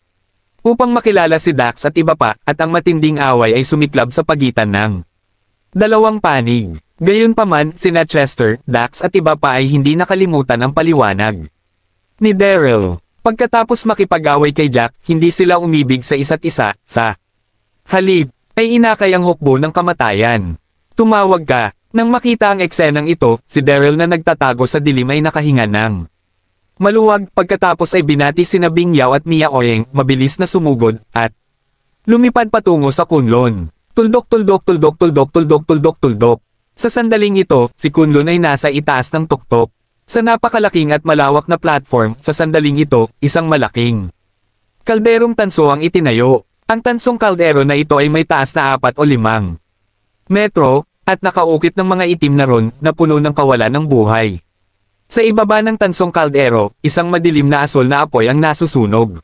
[SPEAKER 1] Upang makilala si Dax at iba pa, at ang matinding away ay sumiklab sa pagitan ng dalawang panig. Gayunpaman, sina Chester, Dax at iba pa ay hindi nakalimutan ang paliwanag ni Daryl. Pagkatapos makipag-away kay Jack, hindi sila umibig sa isa't isa, sa halip, ay inakay ang hukbo ng kamatayan. Tumawag ka. Nang makita ang eksenang ito, si Daryl na nagtatago sa dilim ay nakahinga ng maluwag. Pagkatapos ay binati sina Bing Yao at Mia Oyeng, mabilis na sumugod, at lumipad patungo sa Kunlun. Tuldok tuldok tuldok tuldok tuldok tuldok tuldok. Sa sandaling ito, si Kunlun ay nasa itaas ng tuktok. Sa napakalaking at malawak na platform, sa sandaling ito, isang malaking kalderong tanso ang itinayo. Ang tansong kaldero na ito ay may taas na 4 o 5 metro, at nakaukit ng mga itim na ron, na puno ng kawalan ng buhay. Sa ibaba ng tansong kaldero, isang madilim na asol na apoy ang nasusunog.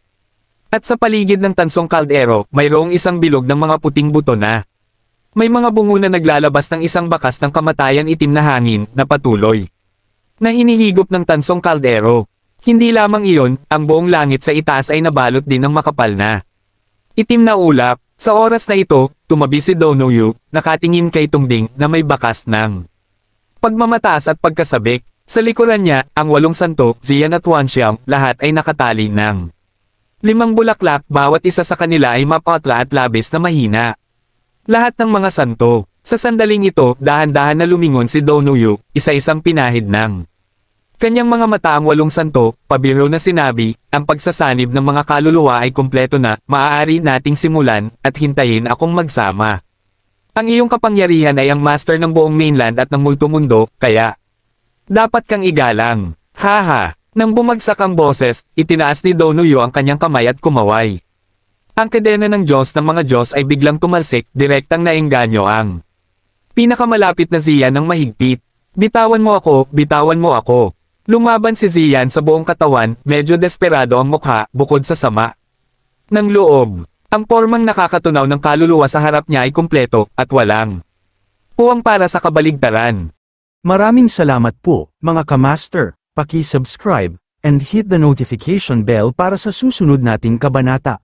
[SPEAKER 1] At sa paligid ng tansong kaldero, mayroong isang bilog ng mga puting buto na may mga bungo na naglalabas ng isang bakas ng kamatayan itim na hangin, na patuloy na hinihigop ng tansong kaldero. Hindi lamang iyon, ang buong langit sa itaas ay nabalot din ng makapal na itim na ulap. Sa oras na ito, tumabi si Donoyu, nakatingin kay Tungding na may bakas ng pagmamataas at pagkasabik. Sa likuran niya, ang 8 santo, Zian at Wanxiang, lahat ay nakatali ng 5 bulaklak, bawat isa sa kanila ay mapatla at labis na mahina. Lahat ng mga santo. Sa sandaling ito, dahan-dahan na lumingon si Donoyu, isa-isang pinahid ng kanyang mga mata ang 8 santo, pabiro na sinabi, ang pagsasanib ng mga kaluluwa ay kumpleto na, maaari nating simulan, at hintayin akong magsama. Ang iyong kapangyarihan ay ang master ng buong mainland at ng multumundo, kaya dapat kang igalang. Haha. Nang bumagsak ang boses, itinaas ni Donoyu ang kanyang kamay at kumaway. Ang kadena ng Diyos ng mga Diyos ay biglang tumalsik, direktang naengganyo ang pinakamalapit na Zian ng mahigpit. Bitawan mo ako, bitawan mo ako. Lumaban si Zian sa buong katawan, medyo desperado ang mukha, bukod sa sama ng loob. Ang pormang nakakatunaw ng kaluluwa sa harap niya ay kumpleto, at walang puwang para sa kabaligtaran.
[SPEAKER 2] Maraming salamat po, mga kamaster. Paki-subscribe, and hit the notification bell para sa susunod nating kabanata.